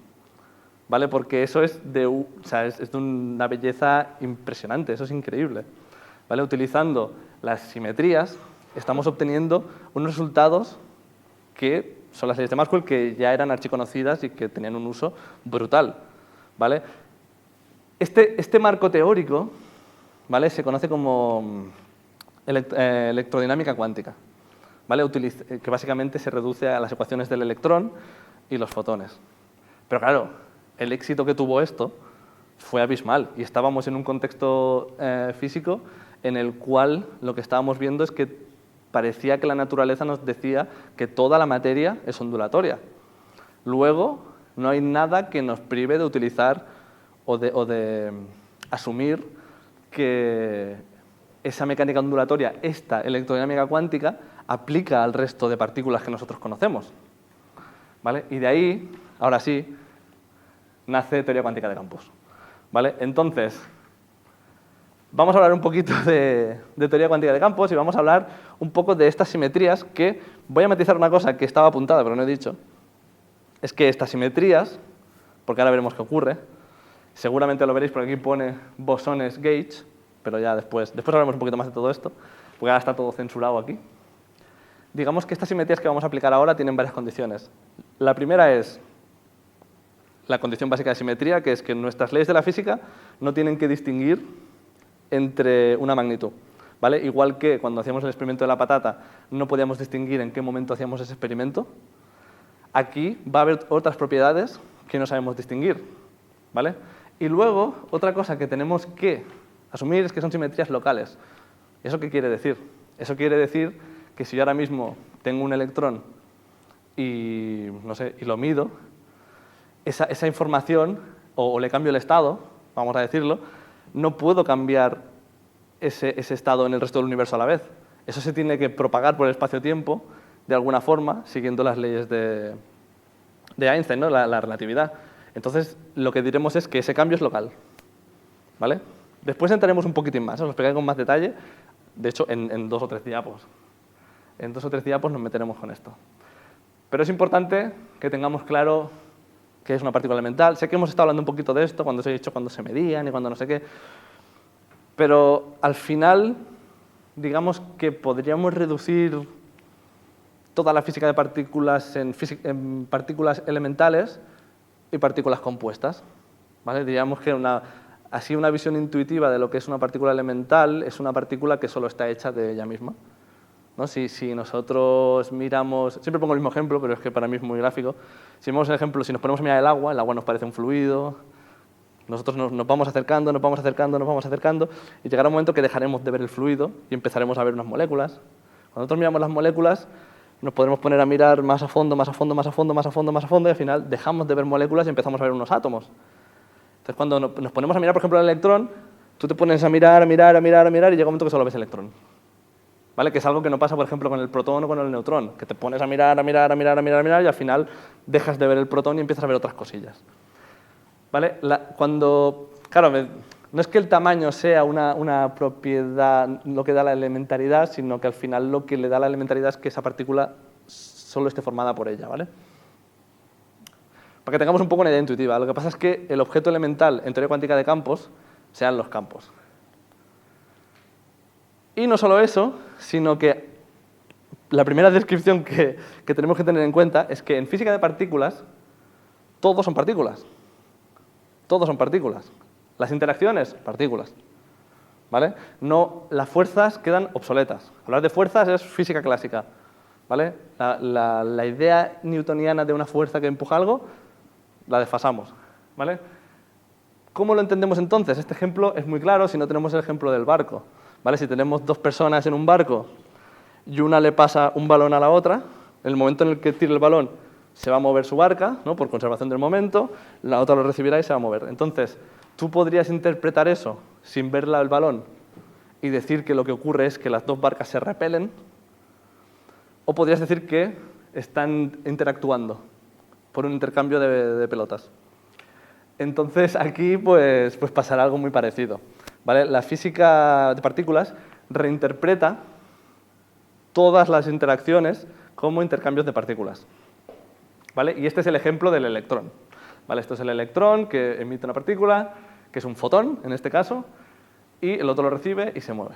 ¿vale? Porque eso es de una belleza impresionante, eso es increíble, ¿vale? Utilizando las simetrías estamos obteniendo unos resultados que son las leyes de Maxwell, que ya eran archiconocidas y que tenían un uso brutal, ¿vale? Este marco teórico, ¿vale? Se conoce como electrodinámica cuántica, ¿vale? Que básicamente se reduce a las ecuaciones del electrón y los fotones. Pero claro, el éxito que tuvo esto fue abismal y estábamos en un contexto físico en el cual lo que estábamos viendo es que parecía que la naturaleza nos decía que toda la materia es ondulatoria. Luego, no hay nada que nos prive de utilizar o de asumir que esa mecánica ondulatoria, esta electrodinámica cuántica, aplica al resto de partículas que nosotros conocemos, ¿vale? Y de ahí, ahora sí, nace teoría cuántica de campos, ¿vale? Entonces, vamos a hablar un poquito de teoría cuántica de campos y vamos a hablar un poco de estas simetrías que, voy a matizar una cosa que estaba apuntada pero no he dicho, es que estas simetrías, porque ahora veremos qué ocurre, seguramente lo veréis porque aquí pone bosones gauge, pero ya después hablaremos un poquito más de todo esto, porque ahora está todo censurado aquí. Digamos que estas simetrías que vamos a aplicar ahora tienen varias condiciones. La primera es la condición básica de simetría, que es que nuestras leyes de la física no tienen que distinguir entre una magnitud, ¿vale? Igual que cuando hacíamos el experimento de la patata no podíamos distinguir en qué momento hacíamos ese experimento, aquí va a haber otras propiedades que no sabemos distinguir, ¿vale? Y luego, otra cosa que tenemos que asumir es que son simetrías locales. ¿Eso qué quiere decir? Eso quiere decir que si yo ahora mismo tengo un electrón y, no sé, y lo mido, esa información, o le cambio el estado, vamos a decirlo, no puedo cambiar ese estado en el resto del universo a la vez. Eso se tiene que propagar por el espacio-tiempo de alguna forma, siguiendo las leyes de Einstein, ¿no? La relatividad. Entonces, lo que diremos es que ese cambio es local, ¿vale? Después entraremos un poquitín más, os lo explicaré con más detalle, de hecho, en 2 o 3 diapos. En 2 o 3 diapos nos meteremos con esto. Pero es importante que tengamos claro qué es una partícula elemental. Sé que hemos estado hablando un poquito de esto, cuando os he dicho cuándo se medían y cuándo no sé qué, pero al final, digamos que podríamos reducir toda la física de partículas en partículas elementales y partículas compuestas, ¿vale? Diríamos que así una visión intuitiva de lo que es una partícula elemental es una partícula que solo está hecha de ella misma, ¿no? Si nosotros miramos, siempre pongo el mismo ejemplo, pero es que para mí es muy gráfico, si vemos el ejemplo, si nos ponemos a mirar el agua nos parece un fluido, nosotros nos vamos acercando, nos vamos acercando, nos vamos acercando, y llegará un momento que dejaremos de ver el fluido y empezaremos a ver unas moléculas. Cuando nosotros miramos las moléculas, nos podremos poner a mirar más a fondo, más a fondo, más a fondo, más a fondo, más a fondo, y al final dejamos de ver moléculas y empezamos a ver unos átomos. Entonces, cuando nos ponemos a mirar, por ejemplo, el electrón, tú te pones a mirar, y llega un momento que solo ves electrón, ¿vale? Que es algo que no pasa, por ejemplo, con el protón o con el neutrón, que te pones a mirar, a mirar, a mirar, a mirar, a mirar y al final dejas de ver el protón y empiezas a ver otras cosillas. ¿Vale? Claro, no es que el tamaño sea una propiedad, lo que da la elementariedad, sino que al final lo que le da la elementariedad es que esa partícula solo esté formada por ella, ¿vale? Para que tengamos un poco una idea intuitiva, lo que pasa es que el objeto elemental en teoría cuántica de campos sean los campos. Y no solo eso, sino que la primera descripción que tenemos que tener en cuenta es que en física de partículas todos son partículas. Todos son partículas. Las interacciones, partículas. ¿Vale? No, las fuerzas quedan obsoletas. Hablar de fuerzas es física clásica. ¿Vale? La idea newtoniana de una fuerza que empuja algo, la desfasamos. ¿Vale? ¿Cómo lo entendemos entonces? Este ejemplo es muy claro si no tenemos el ejemplo del barco. ¿Vale? Si tenemos dos personas en un barco y una le pasa un balón a la otra, en el momento en el que tire el balón se va a mover su barca, ¿no? Por conservación del momento, la otra lo recibirá y se va a mover. Entonces, tú podrías interpretar eso sin ver el balón y decir que lo que ocurre es que las dos barcas se repelen, o podrías decir que están interactuando por un intercambio de pelotas. Entonces, aquí pues pasará algo muy parecido. ¿Vale? La física de partículas reinterpreta todas las interacciones como intercambios de partículas. ¿Vale? Y este es el ejemplo del electrón. ¿Vale? Esto es el electrón que emite una partícula, que es un fotón, en este caso, y el otro lo recibe y se mueve.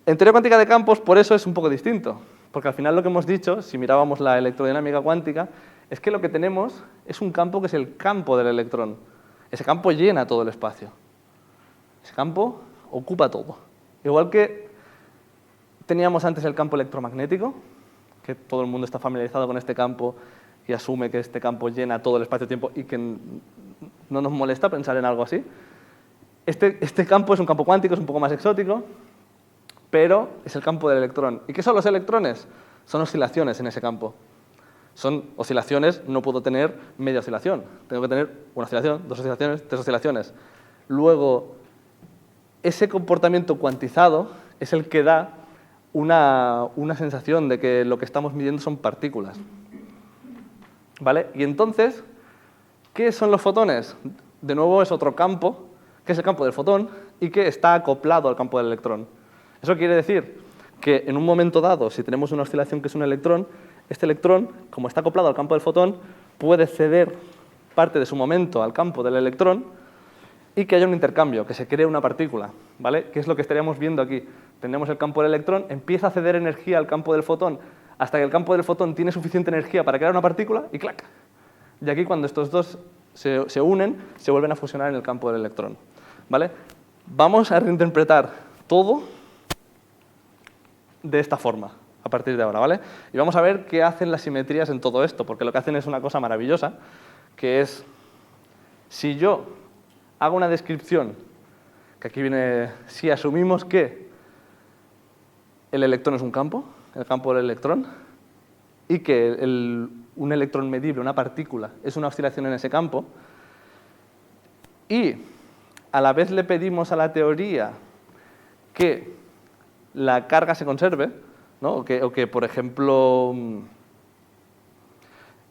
En teoría cuántica de campos, por eso es un poco distinto, porque al final lo que hemos dicho, si mirábamos la electrodinámica cuántica, es que lo que tenemos es un campo que es el campo del electrón. Ese campo llena todo el espacio. Ese campo ocupa todo. Igual que teníamos antes el campo electromagnético, que todo el mundo está familiarizado con este campo y asume que este campo llena todo el espacio-tiempo y que no nos molesta pensar en algo así. Este campo es un campo cuántico, es un poco más exótico, pero es el campo del electrón. ¿Y qué son los electrones? Son oscilaciones en ese campo. Son oscilaciones, no puedo tener media oscilación. Tengo que tener una oscilación, dos oscilaciones, tres oscilaciones. Luego, ese comportamiento cuantizado es el que da una sensación de que lo que estamos midiendo son partículas. ¿Vale? Y entonces, ¿qué son los fotones? De nuevo es otro campo, que es el campo del fotón, y que está acoplado al campo del electrón. Eso quiere decir que en un momento dado, si tenemos una oscilación que es un electrón, este electrón, como está acoplado al campo del fotón, puede ceder parte de su momento al campo del electrón y que haya un intercambio, que se cree una partícula, ¿vale? Que es lo que estaríamos viendo aquí. Tenemos el campo del electrón, empieza a ceder energía al campo del fotón hasta que el campo del fotón tiene suficiente energía para crear una partícula y ¡clac! Y aquí cuando estos dos se unen, se vuelven a fusionar en el campo del electrón, ¿vale? Vamos a reinterpretar todo de esta forma a partir de ahora, ¿vale? Y vamos a ver qué hacen las simetrías en todo esto, porque lo que hacen es una cosa maravillosa, que es, si yo hago una descripción, que aquí viene, si asumimos que el electrón es un campo, el campo del electrón, y que un electrón medible, una partícula, es una oscilación en ese campo, y a la vez le pedimos a la teoría que la carga se conserve, ¿no? o que, por ejemplo,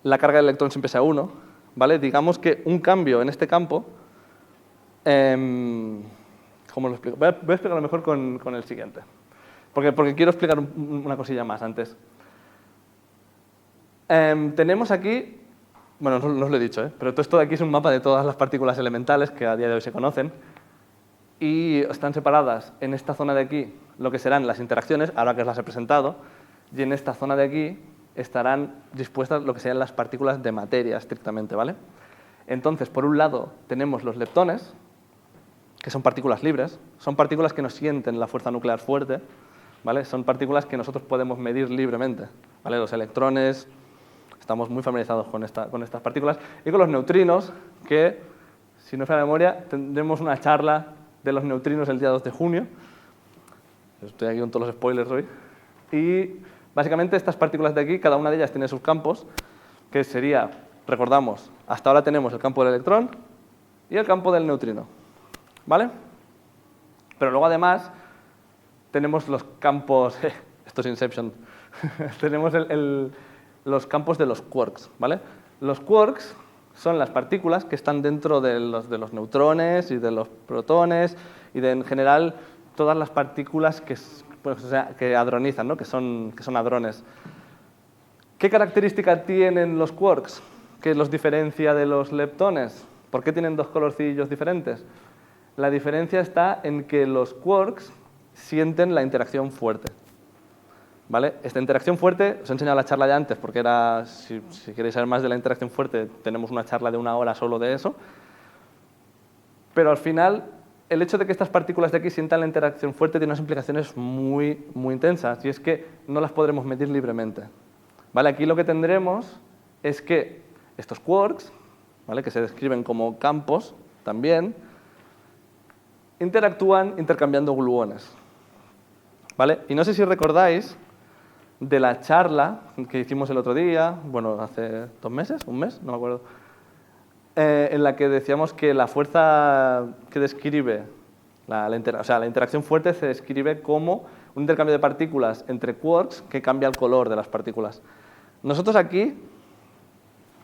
la carga del electrón siempre sea 1, ¿vale? Digamos que un cambio en este campo, ¿cómo lo explico? Voy a explicarlo mejor con el siguiente, porque quiero explicar una cosilla más antes. Tenemos aquí, bueno, no os lo he dicho, pero todo esto de aquí es un mapa de todas las partículas elementales que a día de hoy se conocen, y están separadas en esta zona de aquí lo que serán las interacciones, ahora que os las he presentado, y en esta zona de aquí estarán dispuestas lo que sean las partículas de materia estrictamente, ¿vale? Entonces, por un lado, tenemos los leptones, que son partículas libres, son partículas que no sienten la fuerza nuclear fuerte, ¿vale? Son partículas que nosotros podemos medir libremente, ¿vale? Los electrones, estamos muy familiarizados con estas partículas, y con los neutrinos, que, si no falla la memoria, tendremos una charla de los neutrinos el día 2 de junio. Estoy aquí con todos los spoilers hoy. Y básicamente estas partículas de aquí, cada una de ellas tiene sus campos, que sería, recordamos, hasta ahora tenemos el campo del electrón y el campo del neutrino, ¿vale? Pero luego además tenemos los campos, esto es Inception, tenemos los campos de los quarks, ¿vale? Los quarks son las partículas que están dentro de los neutrones y de los protones y de, en general, todas las partículas que, pues, o sea, que hadronizan, ¿no? que son hadrones. ¿Qué característica tienen los quarks que los diferencia de los leptones? ¿Por qué tienen dos colorcillos diferentes? La diferencia está en que los quarks sienten la interacción fuerte. ¿Vale? Esta interacción fuerte, os he enseñado la charla de antes, porque era, si queréis saber más de la interacción fuerte, tenemos una charla de 1 hora solo de eso. Pero al final, el hecho de que estas partículas de aquí sientan la interacción fuerte tiene unas implicaciones muy intensas, y es que no las podremos medir libremente. ¿Vale? Aquí lo que tendremos es que estos quarks, ¿vale? que se describen como campos también, interactúan intercambiando gluones. ¿Vale? Y no sé si recordáis de la charla que hicimos el otro día, bueno, hace 2 meses, 1 mes, no me acuerdo, en la que decíamos que la fuerza que describe, la interacción fuerte se describe como un intercambio de partículas entre quarks que cambia el color de las partículas. Nosotros aquí,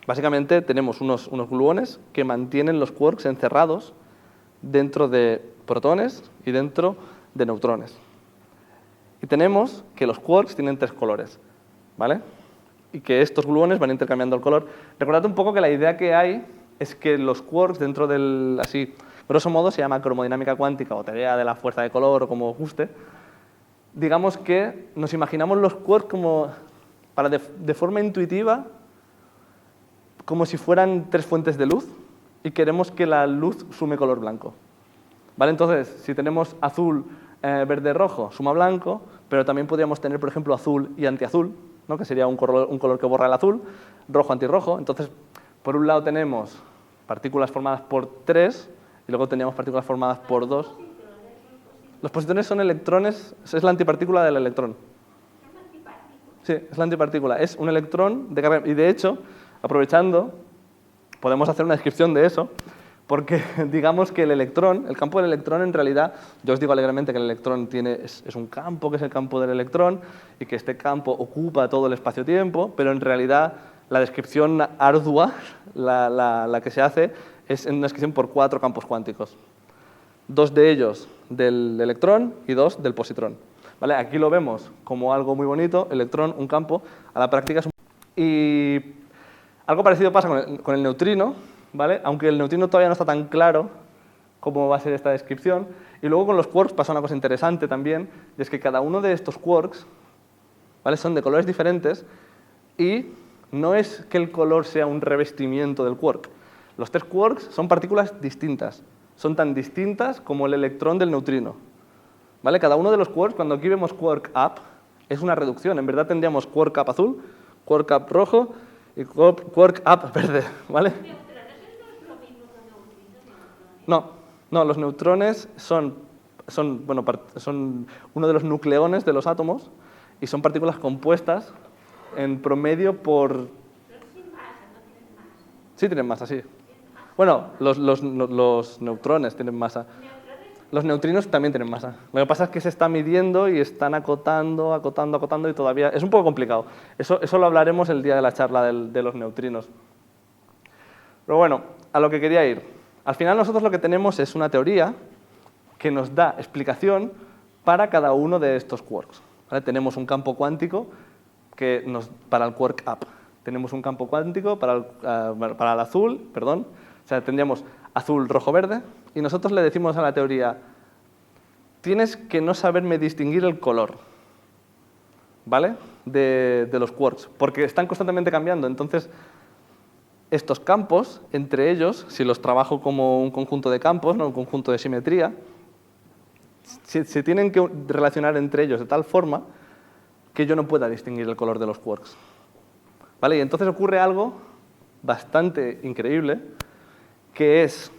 básicamente, tenemos unos gluones que mantienen los quarks encerrados dentro de protones y dentro de neutrones. Y tenemos que los quarks tienen 3 colores, ¿vale? Y que estos gluones van intercambiando el color. Recordad un poco que la idea que hay es que los quarks dentro del, así, grosso modo se llama cromodinámica cuántica o teoría de la fuerza de color o como os guste. Digamos que nos imaginamos los quarks como, de forma intuitiva, como si fueran 3 fuentes de luz y queremos que la luz sume color blanco. ¿Vale? Entonces, si tenemos azul, verde, rojo, suma blanco, pero también podríamos tener, por ejemplo, azul y antiazul, ¿no? que sería un color que borra el azul, rojo, antirrojo. Entonces, por un lado tenemos partículas formadas por 3 y luego teníamos partículas formadas por 2. Los positrones son electrones, es la antipartícula del electrón. Sí, es la antipartícula. Es un electrón de carga. Y de hecho, aprovechando, podemos hacer una descripción de eso. Porque digamos que el electrón, el campo del electrón en realidad, yo os digo alegremente que el electrón es un campo, que es el campo del electrón, y que este campo ocupa todo el espacio-tiempo, pero en realidad la descripción ardua, la que se hace, es en una descripción por 4 campos cuánticos. 2 de ellos del electrón y 2 del positrón. ¿Vale? Aquí lo vemos como algo muy bonito, electrón, un campo, a la práctica es un... Y algo parecido pasa con el neutrino, ¿vale? Aunque el neutrino todavía no está tan claro cómo va a ser esta descripción. Y luego con los quarks pasa una cosa interesante también, y es que cada uno de estos quarks, ¿vale? son de colores diferentes y no es que el color sea un revestimiento del quark. Los 3 quarks son partículas distintas, son tan distintas como el electrón del neutrino. ¿Vale? Cada uno de los quarks, cuando aquí vemos quark up, es una reducción. En verdad tendríamos quark up azul, quark up rojo y quark up verde. ¿Vale? No, los neutrones son uno de los nucleones de los átomos y son partículas compuestas en promedio por... Sí tienen masa, sí. Bueno, los neutrones tienen masa. Los neutrinos también tienen masa. Lo que pasa es que se está midiendo y están acotando y todavía... Es un poco complicado. Eso lo hablaremos el día de la charla de los neutrinos. Pero bueno, a lo que quería ir. Al final nosotros lo que tenemos es una teoría que nos da explicación para cada uno de estos quarks. ¿Vale? Tenemos un campo cuántico para el quark up. Tenemos un campo cuántico para el azul, perdón. O sea, tendríamos azul, rojo, verde. Y nosotros le decimos a la teoría, tienes que no saberme distinguir el color, ¿vale? De los quarks, porque están constantemente cambiando. Entonces, estos campos, entre ellos, si los trabajo como un conjunto de campos, no un conjunto de simetría, se tienen que relacionar entre ellos de tal forma que yo no pueda distinguir el color de los quarks. ¿Vale? Y entonces ocurre algo bastante increíble, que es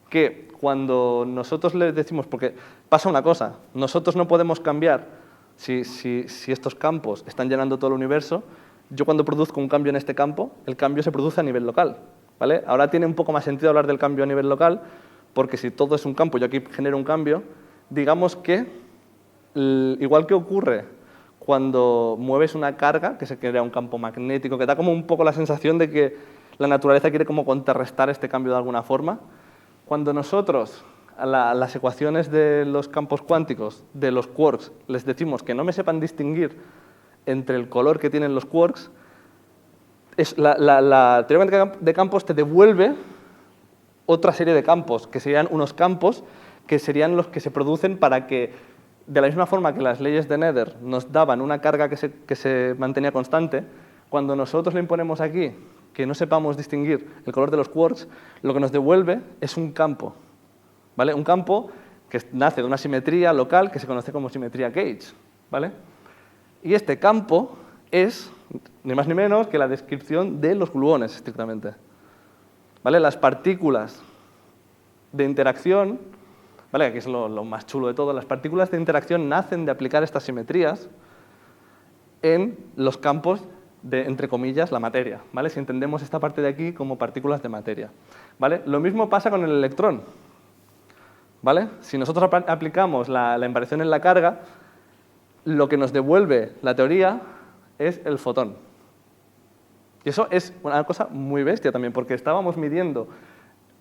que cuando nosotros les decimos, porque pasa una cosa, nosotros no podemos cambiar si estos campos están llenando todo el universo. Yo cuando produzco un cambio en este campo, el cambio se produce a nivel local, ¿vale? Ahora tiene un poco más sentido hablar del cambio a nivel local, porque si todo es un campo, yo aquí genero un cambio, digamos que igual que ocurre cuando mueves una carga, que se crea un campo magnético, que da como un poco la sensación de que la naturaleza quiere como contrarrestar este cambio de alguna forma, cuando nosotros a las ecuaciones de los campos cuánticos de los quarks les decimos que no me sepan distinguir entre el color que tienen los quarks, la teoría de campos te devuelve otra serie de campos, que serían unos campos que serían los que se producen para que, de la misma forma que las leyes de Nether nos daban una carga que se mantenía constante, cuando nosotros le imponemos aquí que no sepamos distinguir el color de los quarks, lo que nos devuelve es un campo, ¿vale? Un campo que nace de una simetría local que se conoce como simetría Gauge, ¿vale? Y este campo es ni más ni menos que la descripción de los gluones, estrictamente. ¿Vale? Las partículas de interacción, ¿vale? Aquí es lo más chulo de todo, las partículas de interacción nacen de aplicar estas simetrías en los campos de, entre comillas, la materia, ¿vale? Si entendemos esta parte de aquí como partículas de materia, ¿vale? Lo mismo pasa con el electrón, ¿vale? Si nosotros aplicamos la invariación en la carga, lo que nos devuelve la teoría es el fotón. Y eso es una cosa muy bestia también, porque estábamos midiendo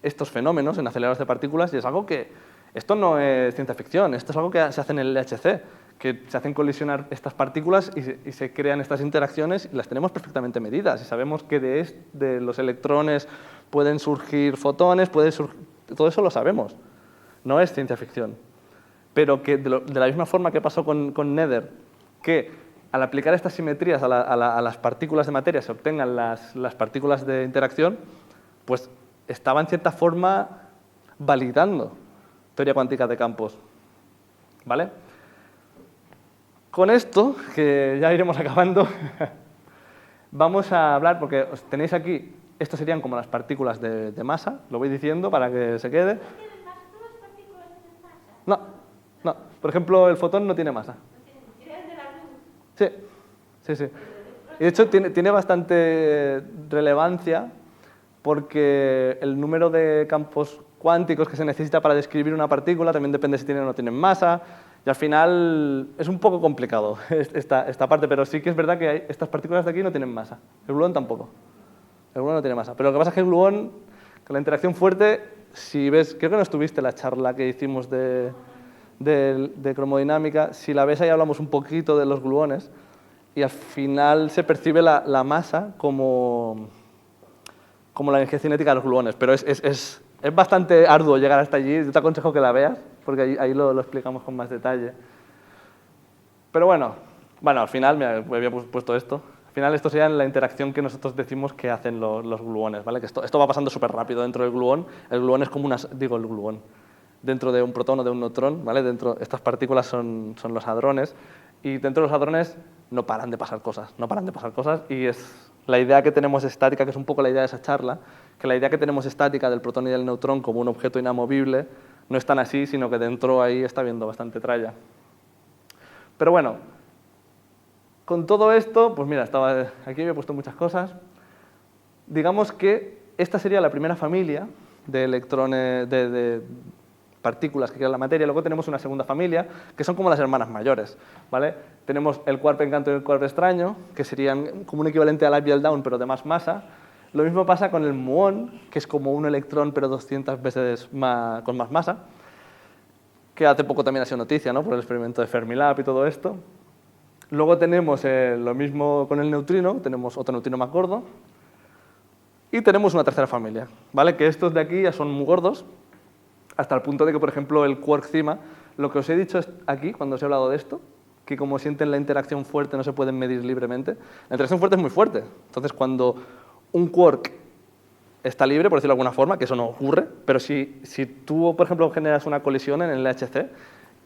estos fenómenos en aceleradores de partículas y es algo que, esto no es ciencia ficción, esto es algo que se hace en el LHC, que se hacen colisionar estas partículas y se crean estas interacciones y las tenemos perfectamente medidas. Y sabemos que de los electrones pueden surgir fotones, todo eso lo sabemos, no es ciencia ficción. Pero que de la misma forma que pasó con Nether, que al aplicar estas simetrías a las partículas de materia se obtengan las partículas de interacción, pues estaba en cierta forma validando teoría cuántica de campos, ¿vale? Con esto, que ya iremos acabando, vamos a hablar, porque tenéis aquí, estos serían como las partículas de masa, lo voy diciendo para que se quede. ¿Tienen masa? ¿Todas las partículas tienen masa? No. Por ejemplo, el fotón no tiene masa. ¿Tienen de la luz? Sí. Y de hecho tiene bastante relevancia porque el número de campos cuánticos que se necesita para describir una partícula también depende si tienen o no tienen masa. Y al final es un poco complicado esta parte, pero sí que es verdad que estas partículas de aquí no tienen masa. El gluón tampoco. El gluón no tiene masa. Pero lo que pasa es que el gluón, con la interacción fuerte, si ves, creo que no estuviste en la charla que hicimos de cromodinámica, si la ves ahí hablamos un poquito de los gluones y al final se percibe la masa como la energía cinética de los gluones, pero es bastante arduo llegar hasta allí. Yo te aconsejo que la veas porque ahí lo explicamos con más detalle. Pero bueno, al final, mira, había puesto esto. Al final esto sería la interacción que nosotros decimos que hacen los gluones, ¿vale? Que esto va pasando súper rápido dentro del gluón. El gluón es como el gluón. Dentro de un protón o de un neutrón, ¿vale? Estas partículas son los hadrones y dentro de los hadrones no paran de pasar cosas, y es la idea que tenemos estática, que es un poco la idea de esa charla, que la idea que tenemos estática del protón y del neutrón como un objeto inamovible no es tan así, sino que dentro ahí está habiendo bastante tralla. Pero bueno, con todo esto, pues mira, aquí había puesto muchas cosas. Digamos que esta sería la primera familia de electrones, de partículas que crean la materia. Luego tenemos una segunda familia, que son como las hermanas mayores, ¿vale? Tenemos el quark encanto y el quark extraño, que serían como un equivalente al up y al down, pero de más masa. Lo mismo pasa con el muón, que es como un electrón, pero 200 veces con más masa, que hace poco también ha sido noticia, ¿no? Por el experimento de Fermilab y todo esto. Luego tenemos lo mismo con el neutrino, tenemos otro neutrino más gordo. Y tenemos una tercera familia, ¿vale? Que estos de aquí ya son muy gordos, hasta el punto de que, por ejemplo, el quark cima, lo que os he dicho aquí, cuando os he hablado de esto, que como sienten la interacción fuerte no se pueden medir libremente, la interacción fuerte es muy fuerte. Entonces, cuando un quark está libre, por decirlo de alguna forma, que eso no ocurre, pero si tú, por ejemplo, generas una colisión en el LHC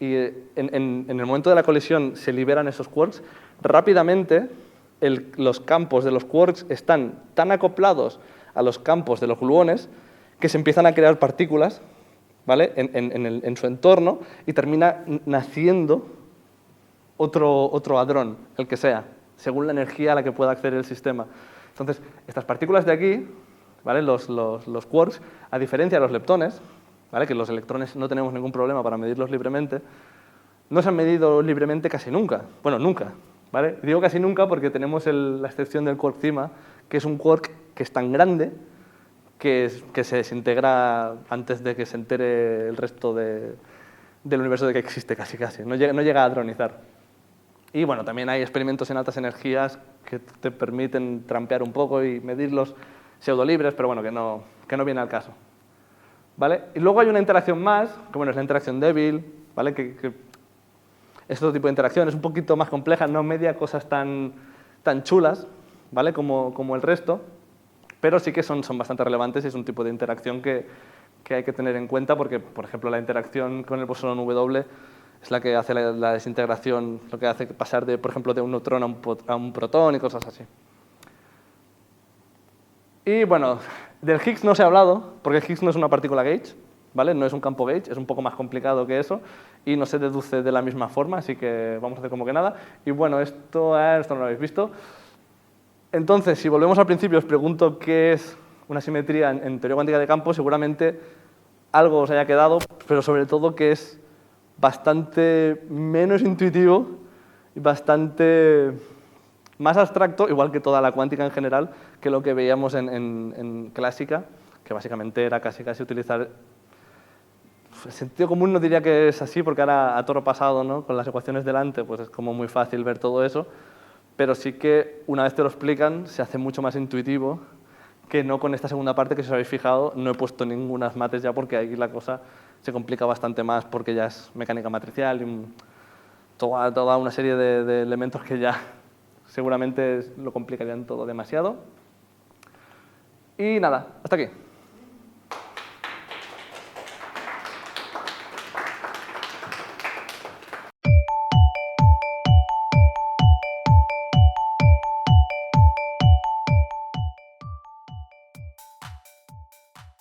y en el momento de la colisión se liberan esos quarks, rápidamente los campos de los quarks están tan acoplados a los campos de los gluones que se empiezan a crear partículas, ¿vale? en su entorno y termina naciendo otro hadrón, el que sea, según la energía a la que pueda acceder el sistema. Entonces, estas partículas de aquí, ¿vale? los quarks, a diferencia de los leptones, ¿vale? Que los electrones no tenemos ningún problema para medirlos libremente, no se han medido libremente casi nunca. Bueno, nunca, ¿vale? Digo casi nunca porque tenemos la excepción del quark CIMA, que es un quark que es tan grande que se desintegra antes de que se entere el resto del universo de que existe casi. No llega a dronizar. Y bueno, también hay experimentos en altas energías que te permiten trampear un poco y medirlos pseudolibres, pero bueno, que no viene al caso. ¿Vale? Y luego hay una interacción más, que bueno, es la interacción débil, ¿vale? Que es otro tipo de interacción, es un poquito más compleja, no media cosas tan chulas, ¿vale? Como el resto, pero sí que son bastante relevantes y es un tipo de interacción que hay que tener en cuenta porque, por ejemplo, la interacción con el bosón W es la que hace la desintegración, lo que hace pasar, por ejemplo, de un neutrón a un protón y cosas así. Y bueno, del Higgs no se ha hablado, porque el Higgs no es una partícula gauge, ¿vale? No es un campo gauge, es un poco más complicado que eso y no se deduce de la misma forma, así que vamos a hacer como que nada. Y bueno, esto no lo habéis visto. Entonces, si volvemos al principio, os pregunto qué es una simetría en teoría cuántica de campos, seguramente algo os haya quedado, pero sobre todo que es bastante menos intuitivo y bastante más abstracto, igual que toda la cuántica en general, que lo que veíamos en clásica, que básicamente era casi utilizar... El sentido común no diría que es así, porque ahora a toro pasado, ¿no? Con las ecuaciones delante, pues es como muy fácil ver todo eso, pero sí que una vez te lo explican se hace mucho más intuitivo que no con esta segunda parte que, si os habéis fijado, no he puesto ningunas mates ya porque ahí la cosa se complica bastante más porque ya es mecánica matricial y toda una serie de elementos que ya seguramente lo complicarían todo demasiado. Y nada, hasta aquí.